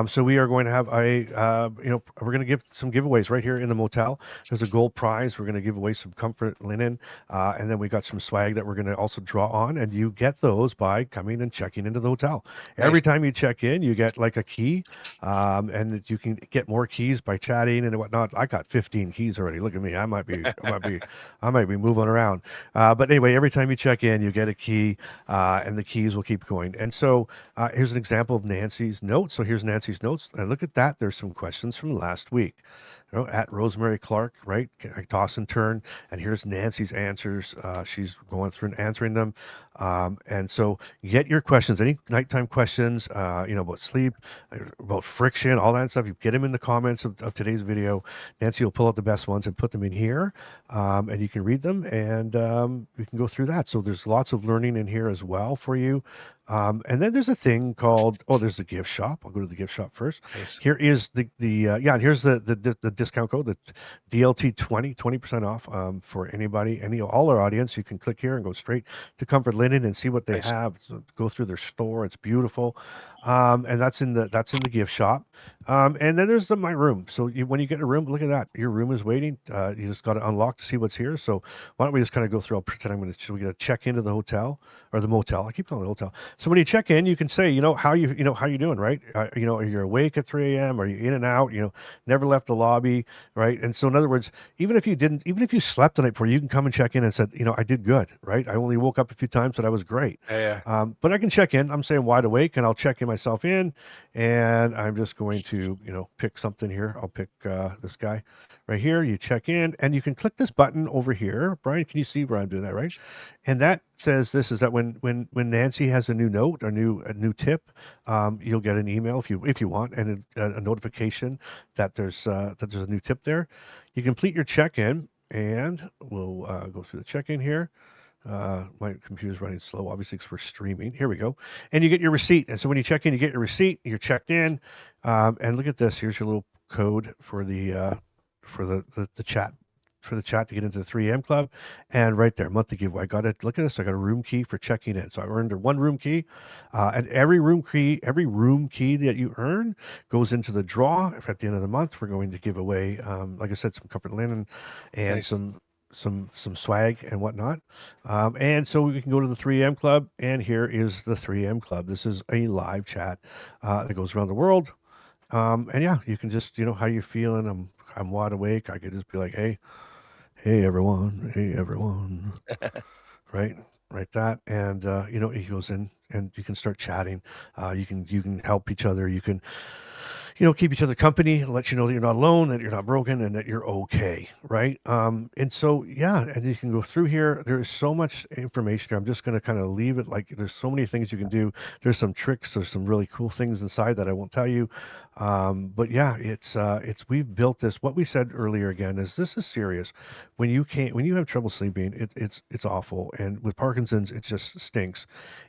So we are going to have we're going to give some giveaways right here in the motel. There's a gold prize. We're going to give away some comfort linen. And then we got some swag that we're going to also draw on, and you get those by coming and checking into the hotel. Every Nice. time you check in, you get like a key, and you can get more keys by chatting and whatnot. I got 15 keys already. Look at me. I might be moving around. But anyway, every time you check in, you get a key, and the keys will keep going. And so here's an example of Nancy's notes. So here's Nancy's notes, and look at that. There's some questions from last week. At Rosemary Clark, right? I toss and turn, and here's Nancy's answers. She's going through and answering them. And so get your questions, any nighttime questions, about sleep, about friction, all that stuff. You get them in the comments of today's video. Nancy will pull out the best ones and put them in here, and you can read them, and we can go through that. So there's lots of learning in here as well for you. And then there's a thing called, there's the gift shop. I'll go to the gift shop first. Nice. Here is and here's the discount code, the DLT 20% off for anybody, all our audience. You can click here and go straight to Comfort Linen and see what they Nice. have. So go through their store. It's beautiful. And that's in the gift shop. And then there's my room. So when you get a room, look at that. Your room is waiting. You just got to unlock to see what's here. So why don't we just kind of go through? I'll pretend we get to check into the hotel or the motel. I keep calling it hotel. So when you check in, you can say, how you doing, right? Are you awake at 3 a.m.? Are you in and out? Never left the lobby, right? And so in other words, even if you slept the night before, you can come and check in and said, I did good, right? I only woke up a few times, but I was great. Yeah. But I can check in. I'm saying wide awake, and I'll check in myself in, and I'm just going to, pick something here. I'll pick this guy right here. You check in, and you can click this button over here. Brian, can you see where I'm doing that, right? And that says this is that when Nancy has a new note or a new tip, you'll get an email if you want, and a notification that there's a new tip there. You complete your check-in, and we'll go through the check-in here. My computer's running slow, obviously, because we're streaming. Here we go. And you get your receipt. And so when you check in, you get your receipt. You're checked in. And look at this. Here's your little code for the chat for the chat to get into the 3 a.m. club, and right there, monthly giveaway. I got it. Look at this. I got a room key for checking in. So I earned a one room key, and every room key that you earn goes into the draw. If at the end of the month, we're going to give away, like I said, some comfort linen and Nice. some swag and whatnot. And so we can go to the 3M Club, and here is the 3M Club. This is a live chat that goes around the world. And yeah, you can just, how you feeling? I'm wide awake. I could just be like, hey everyone, right, right that, and he goes in, and you can start chatting. You can help each other. You can keep each other company, let you know that you're not alone, that you're not broken, and that you're okay, right? And so, yeah, and you can go through here. There's so much information here. I'm just going to kind of leave it like there's so many things you can do. There's some tricks. There's some really cool things inside that I won't tell you. But yeah, we've built this. What we said earlier again is this is serious. When you have trouble sleeping, it's awful. And with Parkinson's, it just stinks.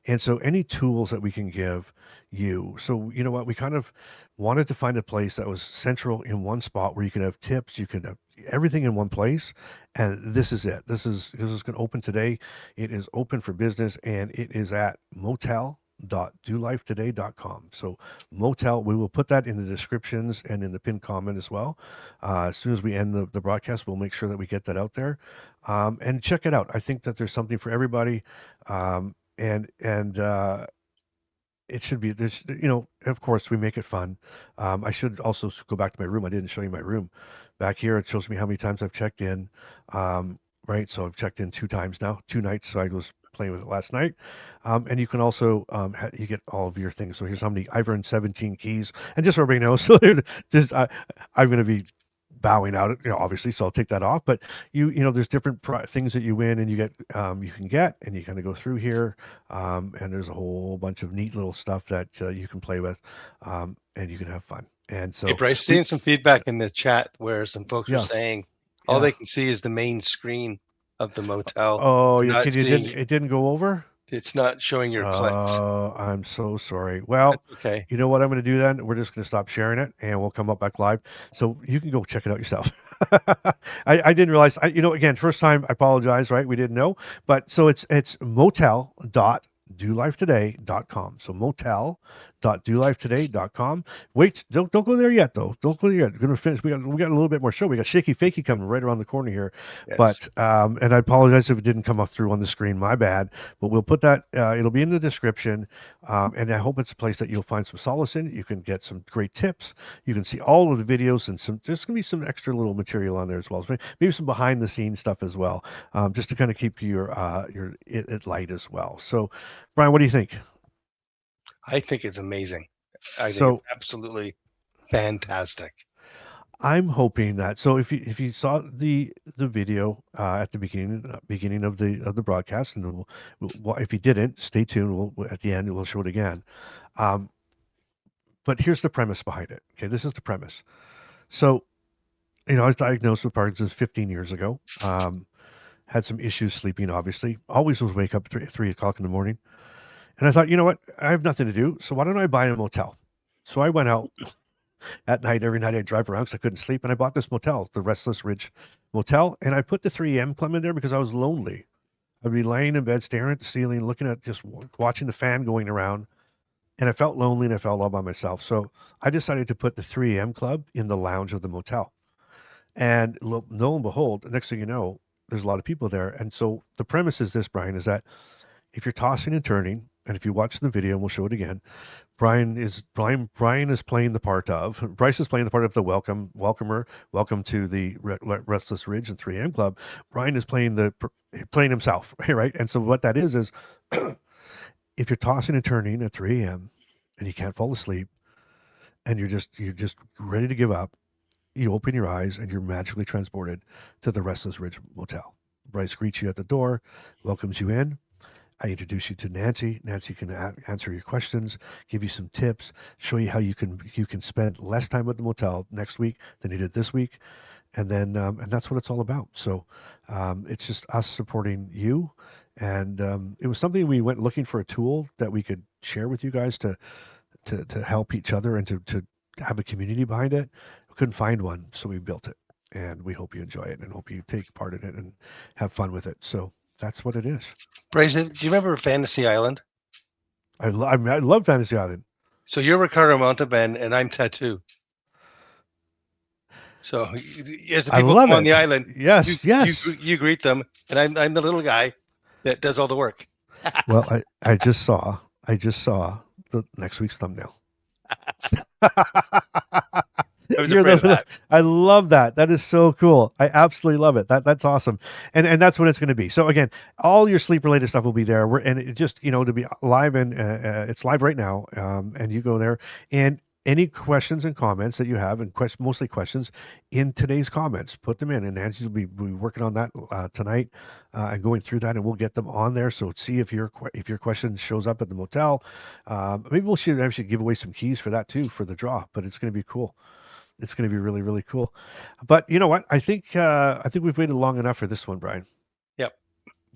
And so any tools that we can give you. So you know what? We kind of wanted to find a place that was central in one spot where you could have tips, you could have everything in one place, and this is it. This is going to open today. It is open for business, and it is at motel.dolifetoday.com. So motel, we will put that in the descriptions and in the pinned comment as well. As soon as we end the broadcast, we'll make sure that we get that out there, and check it out. I think that there's something for everybody, and it should be there's of course we make it fun. I should also go back to my room. I didn't show you my room. Back here it shows me how many times I've checked in. Right, so I've checked in 2 times now, 2 nights. So I was playing with it last night. And you can also you get all of your things. So here's how many I've earned: 17 keys. And just so everybody knows, so just I'm going to be bowing out, obviously, so I'll take that off. But there's different things that you win, and you can get, and you kind of go through here, and there's a whole bunch of neat little stuff that you can play with, and you can have fun. And Hey, so, Bryce, seeing some feedback in the chat where some folks are yeah, saying all yeah. they can see is the main screen of the motel. Oh, They're yeah, not seeing, it didn't go over. it's not showing your clicks. I'm so sorry. Well, That's okay. you know what I'm going to do then? We're just going to stop sharing it, and we'll come up back live, so you can go check it out yourself. I didn't realize. Again, first time. I apologize. Right, we didn't know, but so it's motel.dolifetoday.com. So motel.dolifetoday.com. Wait, don't go there yet, though. Don't go there yet. We're gonna finish. We got a little bit more show. We got Shaky Fakey coming right around the corner here. Yes. But and I apologize if it didn't come up through on the screen. My bad. But we'll put that. It'll be in the description, and I hope it's a place that you'll find some solace in. You can get some great tips. You can see all of the videos, and there's gonna be some extra little material on there as well. So maybe some behind the scenes stuff as well, just to kind of keep your it light as well. So, Brian, what do you think? I think it's amazing. I think So it's absolutely fantastic. I'm hoping that. So if you saw the video at the beginning of the broadcast, and if you didn't, stay tuned. At the end we'll show it again. But here's the premise behind it. Okay, this is the premise. So I was diagnosed with Parkinson's 15 years ago. Had some issues sleeping. Obviously, always was wake up at 3 o'clock in the morning, and I thought, you know what, I have nothing to do, so why don't I buy a motel? So I went out at night. Every night I drive around because I couldn't sleep, and I bought this motel, the Restless Ridge Motel, and I put the 3M Club in there because I was lonely. I'd be laying in bed, staring at the ceiling, looking at just watching the fan going around, and I felt lonely and I felt all by myself. So I decided to put the 3M Club in the lounge of the motel, and lo and behold, the next thing you know, there's a lot of people there. And so the premise is this, Brian, is that if you're tossing and turning, and if you watch the video, and we'll show it again, Brian is playing the part of Bryce is playing the part of the welcomer. Welcome to the Restless Ridge and 3M Club. Brian is playing himself, right? And so what that is if you're tossing and turning at 3 a.m. and you can't fall asleep, and you're just ready to give up, you open your eyes and you're magically transported to the Restless Ridge Motel. Bryce greets you at the door, welcomes you in. I introduce you to Nancy. Nancy can answer your questions, give you some tips, show you how you can spend less time at the motel next week than you did this week, and then and that's what it's all about. So it's just us supporting you, and it was something we went looking for a tool that we could share with you guys to help each other and to have a community behind it. We couldn't find one, so we built it. and we hope you enjoy it and hope you take part in it and have fun with it. So that's what it is. Bryce, do you remember Fantasy Island? I love Fantasy Island. So you're Ricardo Montalban and I'm Tattoo. So as the I people love come on it. the island, Yes, yes. you greet them, and I'm the little guy that does all the work. Well, I just saw the next week's thumbnail. I was afraid of that. I love that. That is so cool. I absolutely love it. That's awesome. And that's what it's going to be. So again, all your sleep related stuff will be there. And it just, to be live, and it's live right now. And you go there, and any questions and comments that you have, and mostly questions in today's comments, put them in, and Nancy will be working on that tonight and going through that, and we'll get them on there. So see if your question shows up at the motel. Maybe we should actually give away some keys for that too, for the draw, but it's going to be cool. It's going to be really, really cool. But you know what? I think we've waited long enough for this one, Brian. Yep.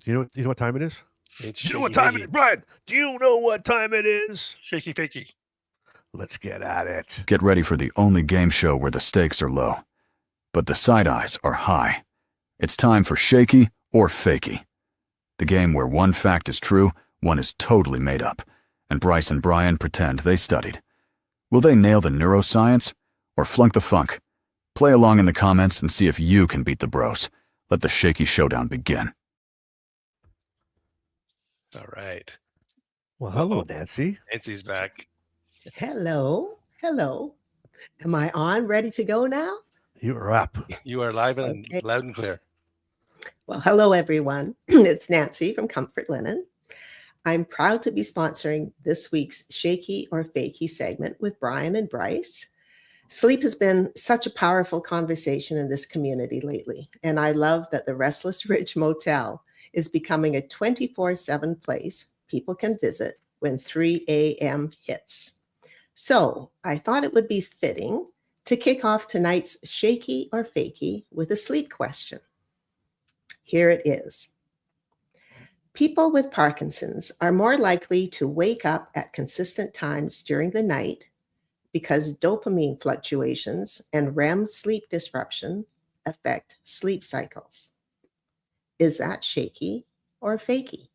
You know what time it is? It's Do you know what time it is, Brian? Do you know what time it is? Shaky Fakey. Let's get at it. Get ready for the only game show where the stakes are low, but the side eyes are high. It's time for Shaky or Fakey, the game where one fact is true, one is totally made up, and Bryce and Brian pretend they studied. Will they nail the neuroscience or flunk the funk? Play along in the comments and see if you can beat the bros. Let the Shaky showdown begin. All right. Well, hello, Nancy. Nancy's back. Hello. Hello. Am I on, ready to go now? You're up. You are live and Okay. loud and clear. Well, hello, everyone. It's Nancy from Comfort Linen. I'm proud to be sponsoring this week's Shaky or Fakey segment with Brian and Bryce. Sleep has been such a powerful conversation in this community lately, and I love that the Restless Ridge Motel is becoming a 24/7 place people can visit when 3 a.m. hits. So I thought it would be fitting to kick off tonight's Shaky or Fakey with a sleep question. Here it is. People with Parkinson's are more likely to wake up at consistent times during the night because dopamine fluctuations and REM sleep disruption affect sleep cycles. Is that Shaky or Fakey?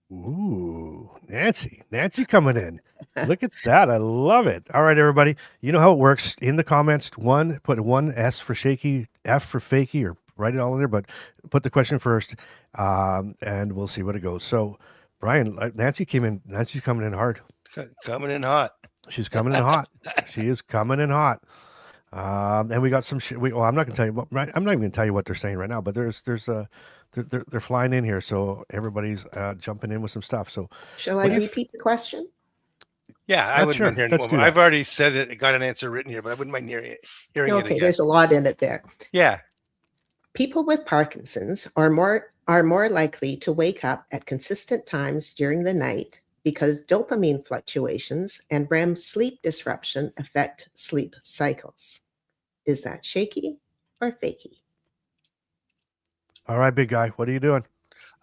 Ooh, Nancy coming in. Look at that. I love it. All right, everybody. You know how it works. In the comments, put one S for Shaky, F for Fakey, or write it all in there, but put the question first, and we'll see what it goes. So, Brian, Nancy's coming in hard. Coming in hot. She's coming in hot. She is coming in hot. And we got some. I'm not going to tell you. I'm not even going to tell you what they're saying right now. But they're flying in here, so everybody's jumping in with some stuff. So, Shall I repeat the question? Yeah, I wouldn't mind hearing Let's it. do that. I've already said it. Got an answer written here, but I wouldn't mind hearing it Okay, again. there's a lot in it there. Yeah. People with Parkinson's are more likely to wake up at consistent times during the night because dopamine fluctuations and REM sleep disruption affect sleep cycles. Is that Shaky or Fakey? All right, big guy, what are you doing?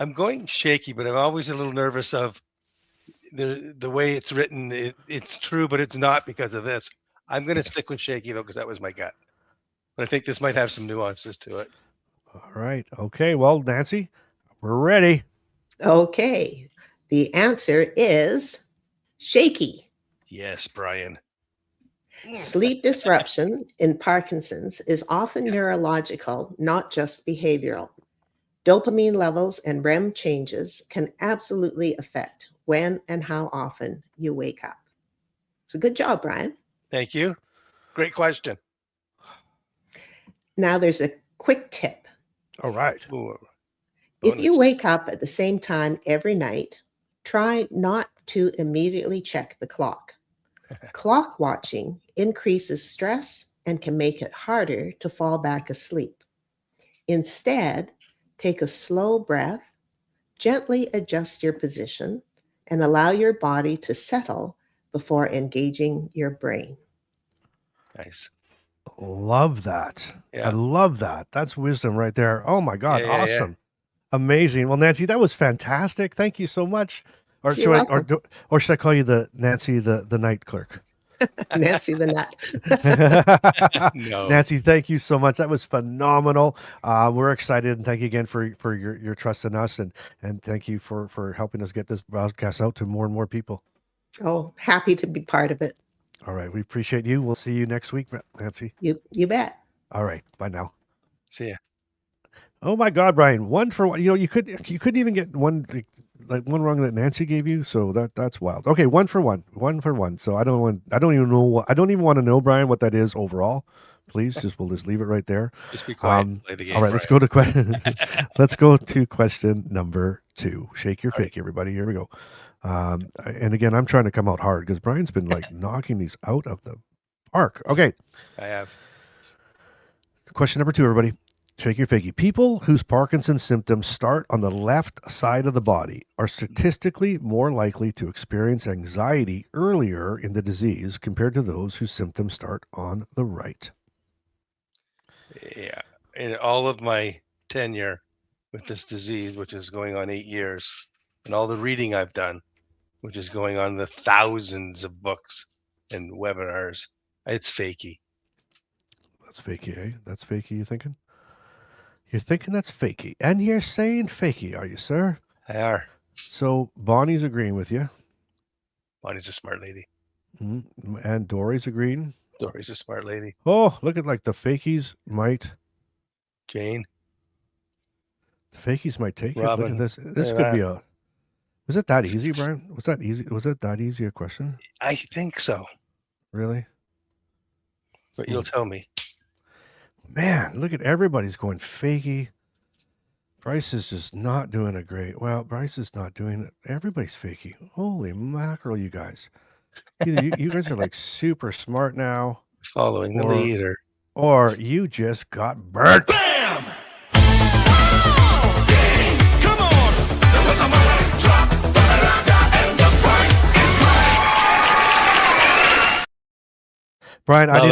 I'm going Shaky, but I'm always a little nervous of the way it's written. It's true, but it's not because of this. I'm going to stick with Shaky, though, because that was my gut. But I think this might have some nuances to it. All right. Okay. Well, Nancy, we're ready. Okay. The answer is Shaky. Yes, Brian. Sleep disruption in Parkinson's is often neurological, not just behavioral. Dopamine levels and REM changes can absolutely affect when and how often you wake up. So good job, Brian. Thank you. Great question. Now there's a quick tip. All right. Ooh, If you wake up at the same time every night, try not to immediately check the clock. Clock watching increases stress and can make it harder to fall back asleep. Instead, take a slow breath, gently adjust your position, and allow your body to settle before engaging your brain. Nice. Love that. Yeah. I love that. That's wisdom right there. Oh my God. Yeah. Awesome. Amazing. Well, Nancy, that was fantastic. Thank you so much. Or You're welcome. or should I call you the Nancy, the night clerk? Nancy the Nut. No. Nancy, thank you so much. That was phenomenal. We're excited, and thank you again for your trust in us, and thank you for helping us get this broadcast out to more and more people. Oh, happy to be part of it. All right, we appreciate you. We'll see you next week, Nancy. You bet. All right, bye now. See ya. Oh my God, Brian! One for one. You know, you couldn't even get one like one wrong that Nancy gave you. So that's wild. Okay, one for one. So I don't even want to know, Brian, what that is overall. Please, we'll just leave it right there. Just be quiet. Play the game. All right, let's go to question. Let's go to question number 2. Shake your fake, everybody. Here we go. And again, I'm trying to come out hard because Brian's been like knocking these out of the park. Okay. I have. Question number 2, everybody. Shake your fakey. People whose Parkinson's symptoms start on the left side of the body are statistically more likely to experience anxiety earlier in the disease compared to those whose symptoms start on the right. Yeah. In all of my tenure with this disease, which is going on 8 years, and all the reading I've done, which is going on the thousands of books and webinars, it's fakey. That's fakey, eh? That's fakey, you thinking? You're thinking that's fakey. And you're saying fakey, are you, sir? I are. So Bonnie's agreeing with you. Bonnie's a smart lady. Mm-hmm. And Dory's agreeing. Dory's a smart lady. Oh, look at like the fakies might. Jane. The fakies might take Robin. it. Look at this. This could be a. Was it that easy, Brian? Was that easy? Was it that easy a question? I think so. Really? But you'll tell me. Man, look at everybody's going fakey. Bryce is just not doing it great. Well, Bryce is not doing it. Everybody's fakey. Holy mackerel, you guys. Either you guys are like super smart now. Following the leader. Or you just got burnt. Bam! Oh, dang! Come on! There was a moment drop, and the price is right. Brian, I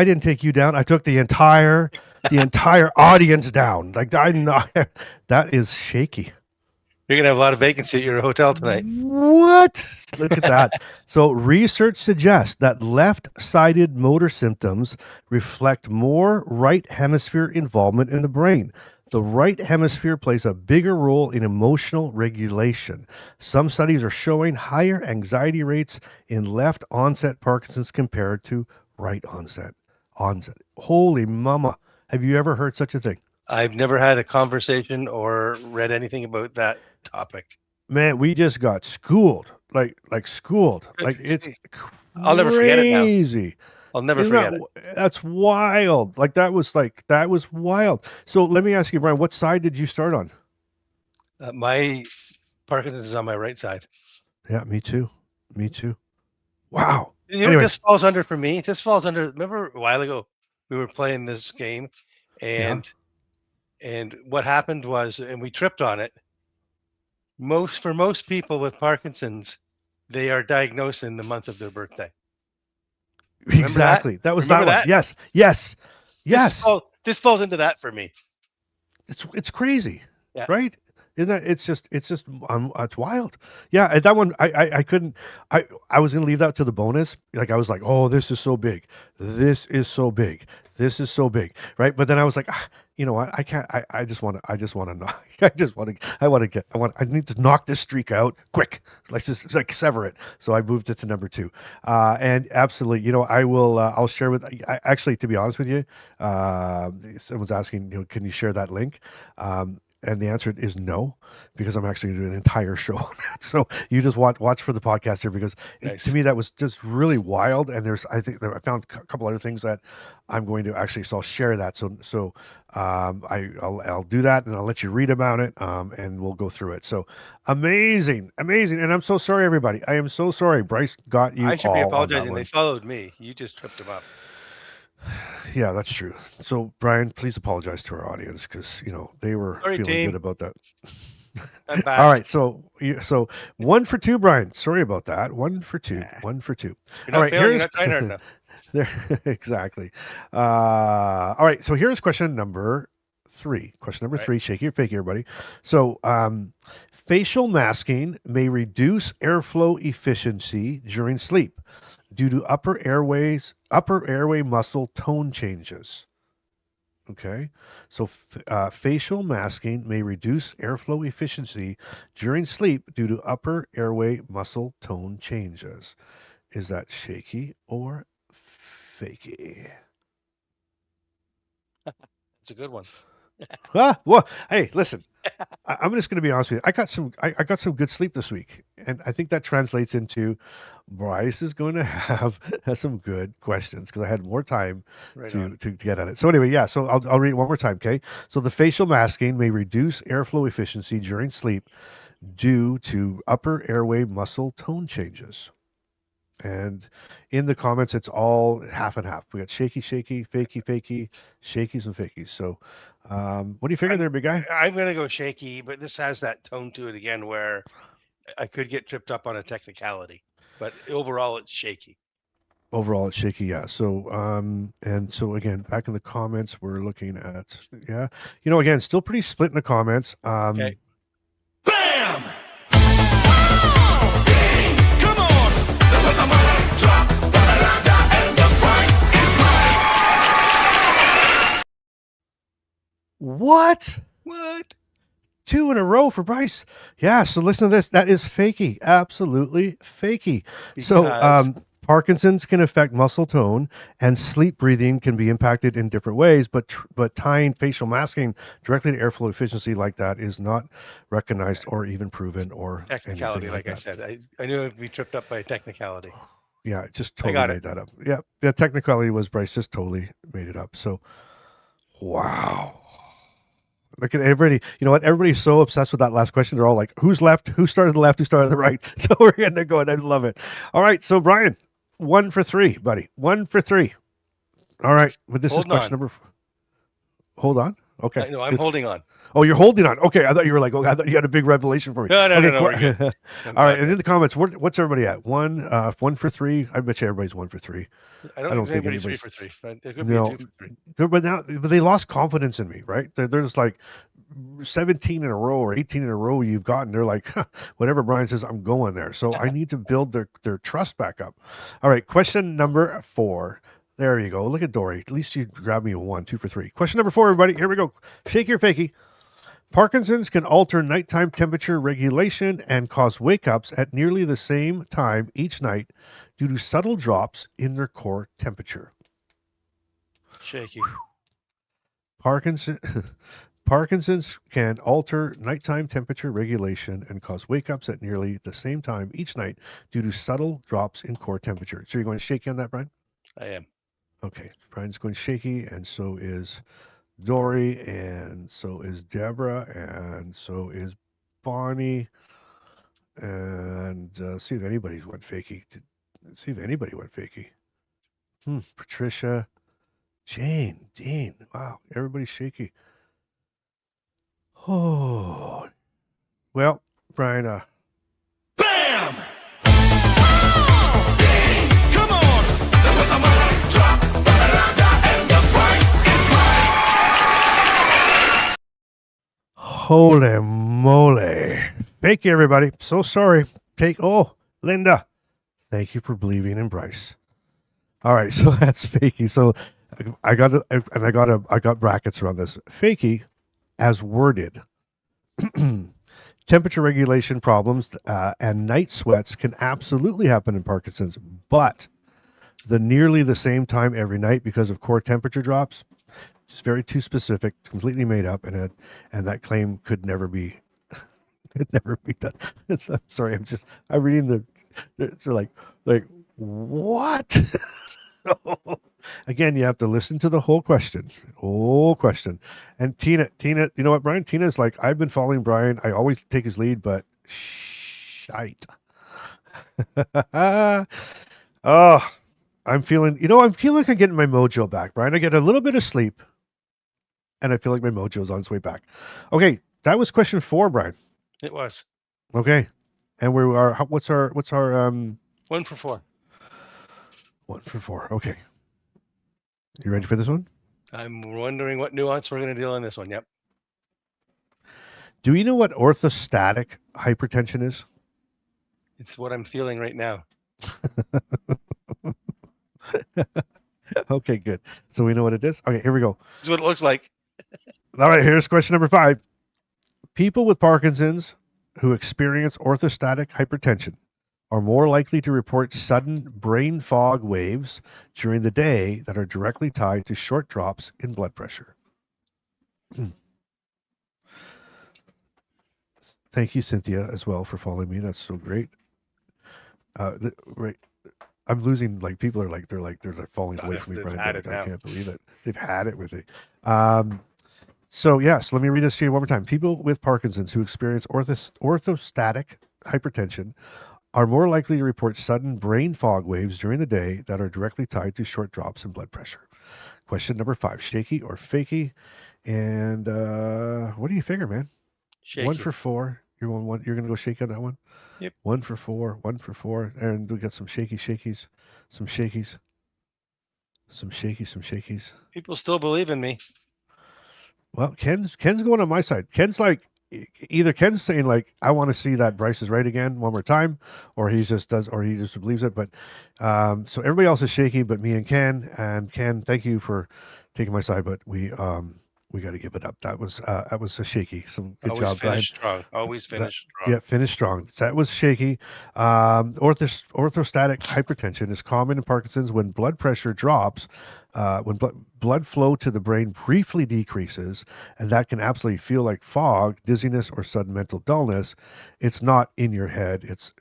didn't take you down. I took the entire audience down. Like that is shaky. You're gonna have a lot of vacancy at your hotel tonight. What? Look at that. So research suggests that left-sided motor symptoms reflect more right hemisphere involvement in the brain. The right hemisphere plays a bigger role in emotional regulation. Some studies are showing higher anxiety rates in left onset Parkinson's compared to right onset. Holy mama. Have you ever heard such a thing? I've never had a conversation or read anything about that topic. Man, we just got schooled. Like schooled. Like it's I'll never forget it now. Crazy. I'll never forget it. That's wild. That was wild. So let me ask you, Brian, what side did you start on? My Parkinson's is on my right side. Yeah, me too. Wow. You know what this falls under for me? This falls under, remember a while ago we were playing this game and what happened was, and we tripped on it. For most people with Parkinson's, they are diagnosed in the month of their birthday. Exactly. That was that one. Yes. This falls into that for me. It's crazy, yeah. Right? Isn't that? It's just it's wild. Yeah, and that one I couldn't. I was gonna leave that to the bonus. Like I was like, oh, this is so big. This is so big. Right? But then I was like, you know what? I can't. I need to knock this streak out quick. Let's just like sever it. So I moved it to number 2. And absolutely, I will. I'll share with. Actually, to be honest with you, someone's asking, can you share that link? And the answer is no, because I'm actually doing an entire show on that. So you just watch for the podcast here, because to me that was just really wild. And I found a couple other things that I'm going to actually. So I'll share that. So I'll do that, and I'll let you read about it, and we'll go through it. So amazing. And I'm so sorry, everybody. I am so sorry. Bryce got you. I should be apologizing. They followed me. You just tripped them up. Yeah, that's true. So, Brian, please apologize to our audience, because they were feeling good about that. I'm back. All right, so 1 for 2, Brian. Sorry about that. 1 for 2. 1 for 2. You're not failing. You're not trying hard enough. Exactly. All right, so here's question number 3. Question number 3. Shake your fake, everybody. So, facial masking may reduce airflow efficiency during sleep. due to upper airway muscle tone changes. Okay, so facial masking may reduce airflow efficiency during sleep due to upper airway muscle tone changes. Is that shaky or fakey? It's a good one. Well, hey, listen. I'm just going to be honest with you. I got some good sleep this week, and I think that translates into Bryce is going to have some good questions because I had more time Right to on. get at it. So anyway, yeah. So I'll read it one more time. Okay. So the facial masking may reduce airflow efficiency during sleep due to upper airway muscle tone changes. And in the comments, it's all half and half. We got shaky, fakey, shakies and fakies. So, what do you figure I'm there, big guy? I'm gonna go shaky, but this has that tone to it again where I could get tripped up on a technicality, but overall it's shaky. Overall, it's shaky, yeah. So, and so again, back in the comments, we're looking at, yeah, again, still pretty split in the comments. Okay. Bam! Come on! There was a mic drop, ba-da-da-da, and the price is right. What? What? 2 in a row for Bryce. Yeah. So listen to this. That is fakey. Absolutely fakey. So, Because Parkinson's can affect muscle tone, and sleep breathing can be impacted in different ways. But tying facial masking directly to airflow efficiency like that is not recognized or even proven or technicality, anything like like I that. said, I knew I'd be tripped up by a technicality. Yeah, just I totally got it. made that up. Yeah, the technicality was Bryce just totally made it up. So, wow. Look at everybody. You know what? Everybody's so obsessed with that last question. They're all like, who's left? Who started the left? Who started the right? So we're getting to go, and I love it. All right. So, Brian, 1 for 3, buddy. 1 for 3. All right. But this is Holding question on. number. Hold on. Okay. No, I'm holding on. Oh, you're holding on. Okay. I thought you were like, I thought you had a big revelation for me. No, Okay. we're good. I'm All right. glad And that- in the comments, what's everybody at? 1 for 3. I bet you everybody's 1 for 3. I don't I don't think think anybody's 3 anybody's. for 3, but there could be a No, 2 for 3. but they lost confidence in me, right? They're just like 17 in a row or 18 in a row you've gotten. They're like, huh, whatever Brian says, I'm going there. So I need to build their trust back up. All right, question number 4. There you go. Look at Dory. At least you grabbed me a 1, 2 for 3. Question number 4, everybody. Here we go. Shake your fakey. Parkinson's can alter nighttime temperature regulation and cause wake ups at nearly the same time each night due to subtle drops in their core temperature. Shaky. Parkinson's can alter nighttime temperature regulation and cause wake ups at nearly the same time each night due to subtle drops in core temperature. So you're going shaky on that, Brian? I am. Okay. Brian's going shaky, and so is Dory, and so is Deborah, and so is Bonnie. And see if anybody went fakey. See if anybody went fakey. Patricia, Jane, Dean. Wow, everybody's shaky. Oh, well, Brian. Bam! Come on! There was a mic drop, ba-da-da-da, and the price is right. Holy moly! Thank you, everybody. So sorry. Linda. Thank you for believing in Bryce. All right, so that's fakey. So I got brackets around this. Fakey, as worded. Temperature regulation problems and night sweats can absolutely happen in Parkinson's, but nearly the same time every night because of core temperature drops, just very too specific, completely made up, and that claim could never be done. I'm sorry, I'm reading they're like what? Again, you have to listen to the whole question. And Tina, you know what, Brian? Tina's like, I've been following Brian. I always take his lead, but shite. Oh, I'm feeling like I'm getting my mojo back, Brian. I get a little bit of sleep, and I feel like my mojo's on its way back. Okay, that was question 4, Brian. It was. Okay, and we are. What's our 1 for 4. 1 for 4. Okay. You ready for this one? I'm wondering what nuance we're going to deal in this one. Yep. Do you know what orthostatic hypertension is? It's what I'm feeling right now. Okay, good. So we know what it is. Okay, here we go. This is what it looks like. All right, here's question number 5. People with Parkinson's who experience orthostatic hypertension are more likely to report sudden brain fog waves during the day that are directly tied to short drops in blood pressure. Thank you, Cynthia, as well for following me. That's so great. Right, I'm losing. Like people are like they're falling away from me, They've Brian. had Like, it I now. can't believe it. They've had it with it. So yes, let me read this to you one more time. People with Parkinson's who experience orthostatic hypertension are more likely to report sudden brain fog waves during the day that are directly tied to short drops in blood pressure. Question number 5: Shaky or Fakey? And what do you figure, man? Shaky. 1 for 4. You're going one. You're going to go Shaky on that one. Yep. 1 for 4. 1 for 4. And we got some shakies, some shakies, some shakies. People still believe in me. Well, Ken's going on my side. Ken's like either Ken's saying like I want to see that Bryce is right again one more time, or he just believes it. But so everybody else is shaky, but me and Ken. And Ken, thank you for taking my side, but we got to give it up. That was a shaky. So good Always job, Brian. finish strong. Always That- finish strong. Yeah, finish strong. That was shaky. Orthostatic hypertension is common in Parkinson's when blood pressure drops, when blood flow to the brain briefly decreases, and that can absolutely feel like fog, dizziness, or sudden mental dullness. It's not in your head. It's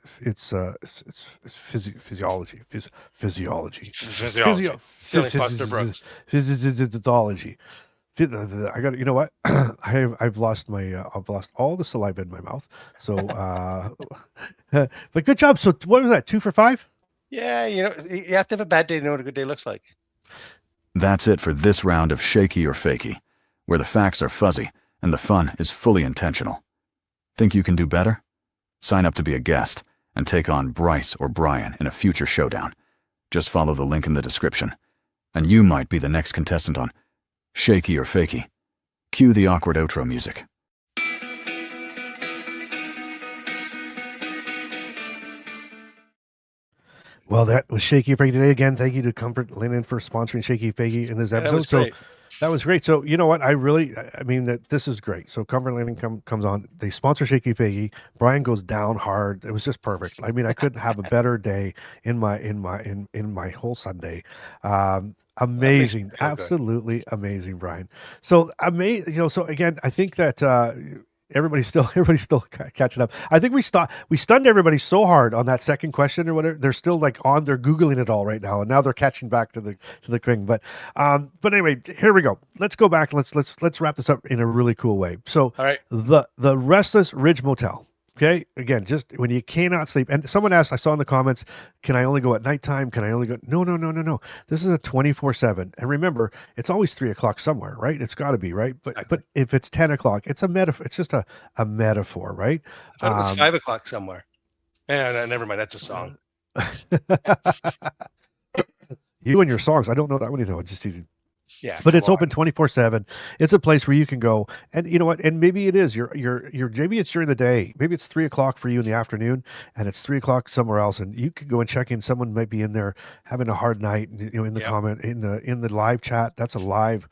physiology. Physiology. Physiology. Feeling Buster Brooks. Physiology. I got. You know what? I've lost all the saliva in my mouth. So, but good job. So what was that? 2 for 5? Yeah, you have to have a bad day to know what a good day looks like. That's it for this round of Shaky or Fakey, where the facts are fuzzy and the fun is fully intentional. Think you can do better? Sign up to be a guest and take on Bryce or Brian in a future showdown. Just follow the link in the description, and you might be the next contestant on Shaky or Fakey. Cue the awkward outro music. Well, that was Shaky Fakey today. Again, thank you to Comfort Linen for sponsoring Shaky Fakey in this Yeah, episode. that was great. That was great. So you know what? I mean that this is great. So Comfort Linen comes on. They sponsor Shaky Fakey. Brian goes down hard. It was just perfect. I mean, I couldn't have a better day in my whole Sunday. Amazing, feel good. absolutely amazing, Brian. So amazing. So again, I think that everybody's still catching up. I think we stunned everybody so hard on that second question or whatever. They're still like they're Googling it all right now, and now they're catching back to the thing. But anyway, here we go. Let's go back. Let's wrap this up in a really cool way. So All right. the Restless Ridge Motel. Okay, again, just when you cannot sleep, and someone asked, I saw in the comments, can I only go at nighttime? Can I only go? No. This is a 24/7, and remember, it's always 3 o'clock somewhere, right? It's got to be right, but Exactly. but if it's 10 o'clock, it's a metaphor. It's just a metaphor, right? I thought it was 5 o'clock somewhere. No, never mind. That's a song. You and your songs, I don't know that one either. It's just easy. Yeah, But come it's on. open 24/7. It's a place where you can go, and you know what? And maybe it is. Maybe it's during the day. Maybe it's 3 o'clock for you in the afternoon, and it's 3 o'clock somewhere else. And you could go and check in. Someone might be in there having a hard night. In the Yep. comment in the live chat. That's a live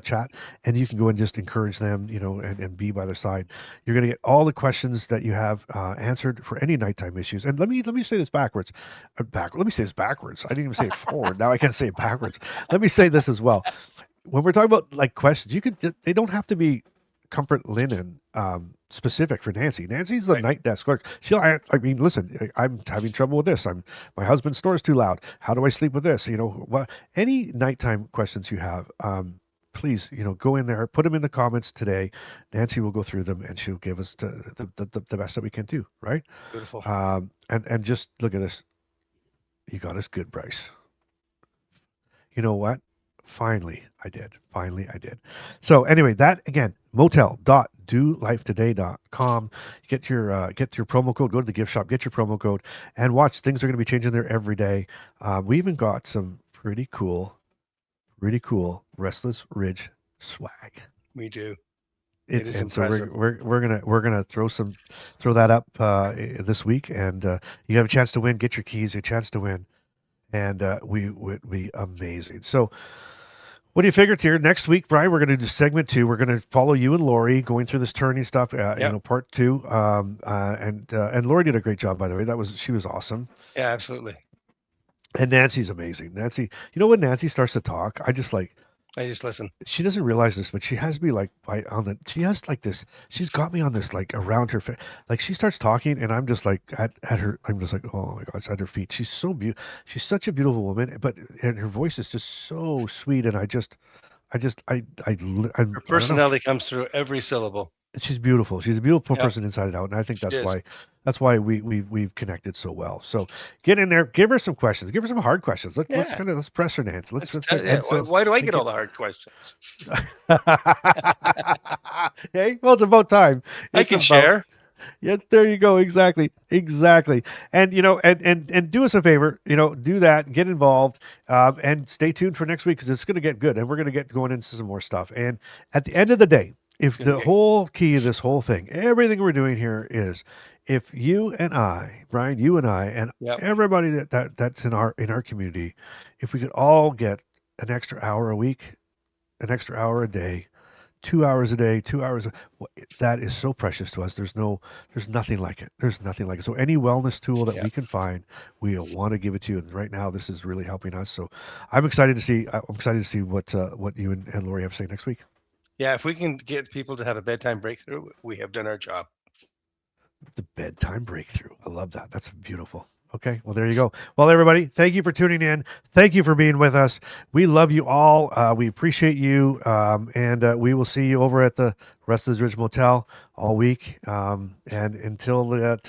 chat, and you can go and just encourage them. And be by their side. You're going to get all the questions that you have answered for any nighttime issues. And let me say this backwards. Let me say this backwards. I didn't even say it forward. Now I can say it backwards. Let me say this as well. When we're talking about like questions, they don't have to be Comfort Linen specific for Nancy. Nancy's the Right. night desk clerk. I mean, listen, I'm having trouble with this. My husband's snores too loud. How do I sleep with this? Any nighttime questions you have, please, go in there, put them in the comments today. Nancy will go through them and she'll give us the best that we can do. Right. Beautiful. And just look at this. You got us good, Bryce. You know what? Finally, I did. So anyway, that again, motel.dolifetoday.com. Get your promo code. Go to the gift shop. Get your promo code, and watch. Things are going to be changing there every day. We even got some pretty cool Restless Ridge swag. We do. It is And so impressive. we're gonna throw that up this week, and you have a chance to win. Get your keys. A chance to win. and we would be amazing. So, what do you figure here? Next week, Brian, we're going to do segment 2. We're going to follow you and Lori going through this turning stuff. Part 2. And Lori did a great job, by the way. She was awesome. Yeah, absolutely. And Nancy's amazing. Nancy, when Nancy starts to talk, I just listen. She doesn't realize this, but she has me she has like this. She's got me on this like around her face. Like she starts talking, and I'm just like at her. I'm just like, oh my gosh, at her feet. She's so beautiful. She's such a beautiful woman, and her voice is just so sweet. And her personality comes through every syllable. She's beautiful. She's a beautiful person inside and out, and I think that's why we've connected so well. So get in there, give her some questions, give her some hard questions. Let's press her, Nancy. Why do I get all the hard questions? Hey, well, it's about time. I can share. Yeah, there you go. Exactly. And and do us a favor. Do that. Get involved, and stay tuned for next week because it's going to get good, and we're going to get going into some more stuff. And at the end of the day, if the whole key of this whole thing, everything we're doing here is, if you and I, Brian, and everybody that's in our community, if we could all get an extra hour a week, an extra hour a day, 2 hours a day, 2 hours, that is so precious to us. There's nothing like it. There's nothing like it. So any wellness tool that we can find, we want to give it to you. And right now, this is really helping us. So I'm excited to see what you and Lori have to say next week. Yeah, if we can get people to have a bedtime breakthrough, we have done our job. The bedtime breakthrough. I love that. That's beautiful. Okay, well, there you go. Well, everybody, thank you for tuning in. Thank you for being with us. We love you all. We appreciate you, and we will see you over at the Restless Ridge Motel all week. And until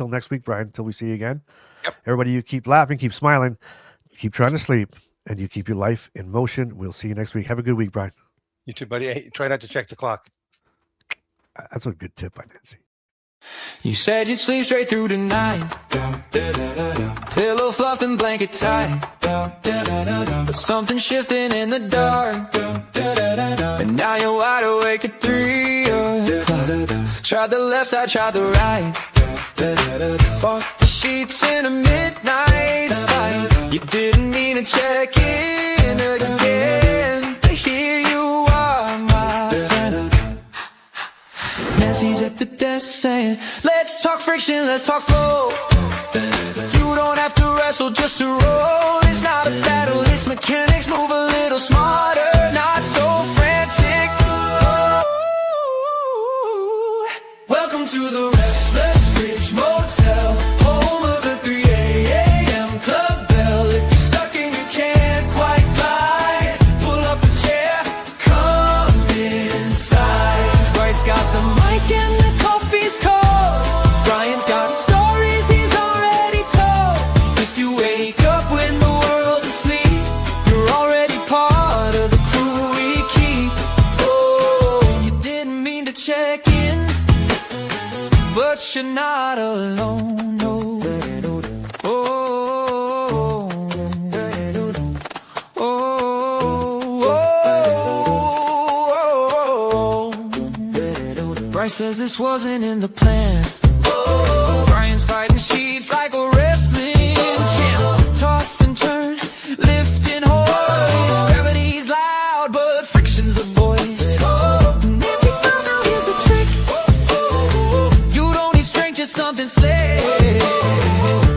next week, Brian, until we see you again. Yep. Everybody, you keep laughing, keep smiling, keep trying to sleep, and you keep your life in motion. We'll see you next week. Have a good week, Brian. You too, buddy. Hey, try not to check the clock. That's a good tip by Nancy. You said you'd sleep straight through tonight. Pillow fluffed and blanket tight. But something shifting in the dark, and now you're wide awake at 3 o'clock. Tried the left side, tried the right. Fought the sheets in a midnight fight. You didn't mean to check in again. But here you are, my friend. Nancy's at the desk saying, let's talk friction, let's talk flow. You don't have to wrestle just to roll. It's not a battle, it's mechanics. Move a little smarter, not so frantic. Ooh. Welcome to the Restless Ridge Motel, home of the 3 a.m. club bell. If you're stuck and you can't quite glide, pull up a chair, come inside. Bryce got the mic and the coffee's cold. Brian's got stories he's already told. If you wake up when the world's asleep, you're already part of the crew we keep. Oh, you didn't mean to check in, but you're not alone, no. Oh, oh, oh. Bryce says this wasn't in the plan. Brian's fighting sheets like a wrestling champ. Toss and turn, lifting hoist. Gravity's loud, but friction's the voice. Nancy smiles, now here's the trick. You don't need strength, just something slick.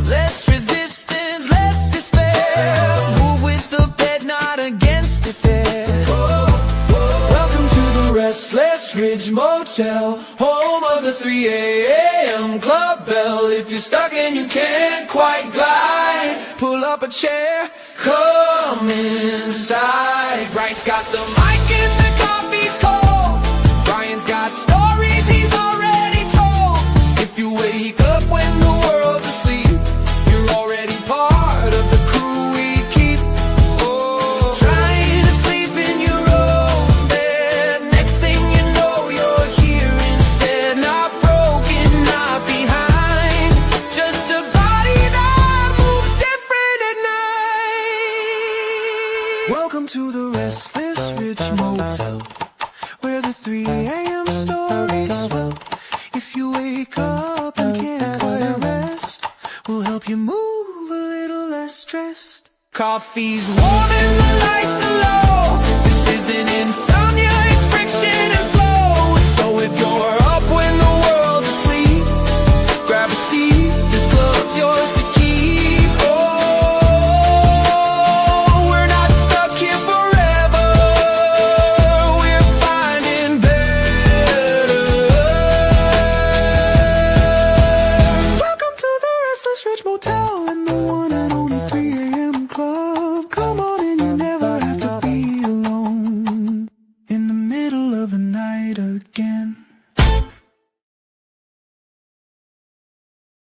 Less resistance, less despair. Move with the bed, not against it there. Welcome to the Restless Ridge Motel, home of the 3 a.m. club bell. If you're stuck and you can't quite glide, pull up a chair, come inside. Bryce got the mic and the coffee's cold. Brian's got stories he's already told. If you wake up when the world's asleep, you're already part of the crew we keep. Oh, trying to sleep in your own bed. Next thing you know, you're here instead. Not broken, not behind, just a body that moves different at night. Welcome to the Restless Ridge Motel, where the 3 a.m. stories swell. If you wake up and can't quite rest, we'll help you move a little less stressed. Coffee's warm and the lights are low.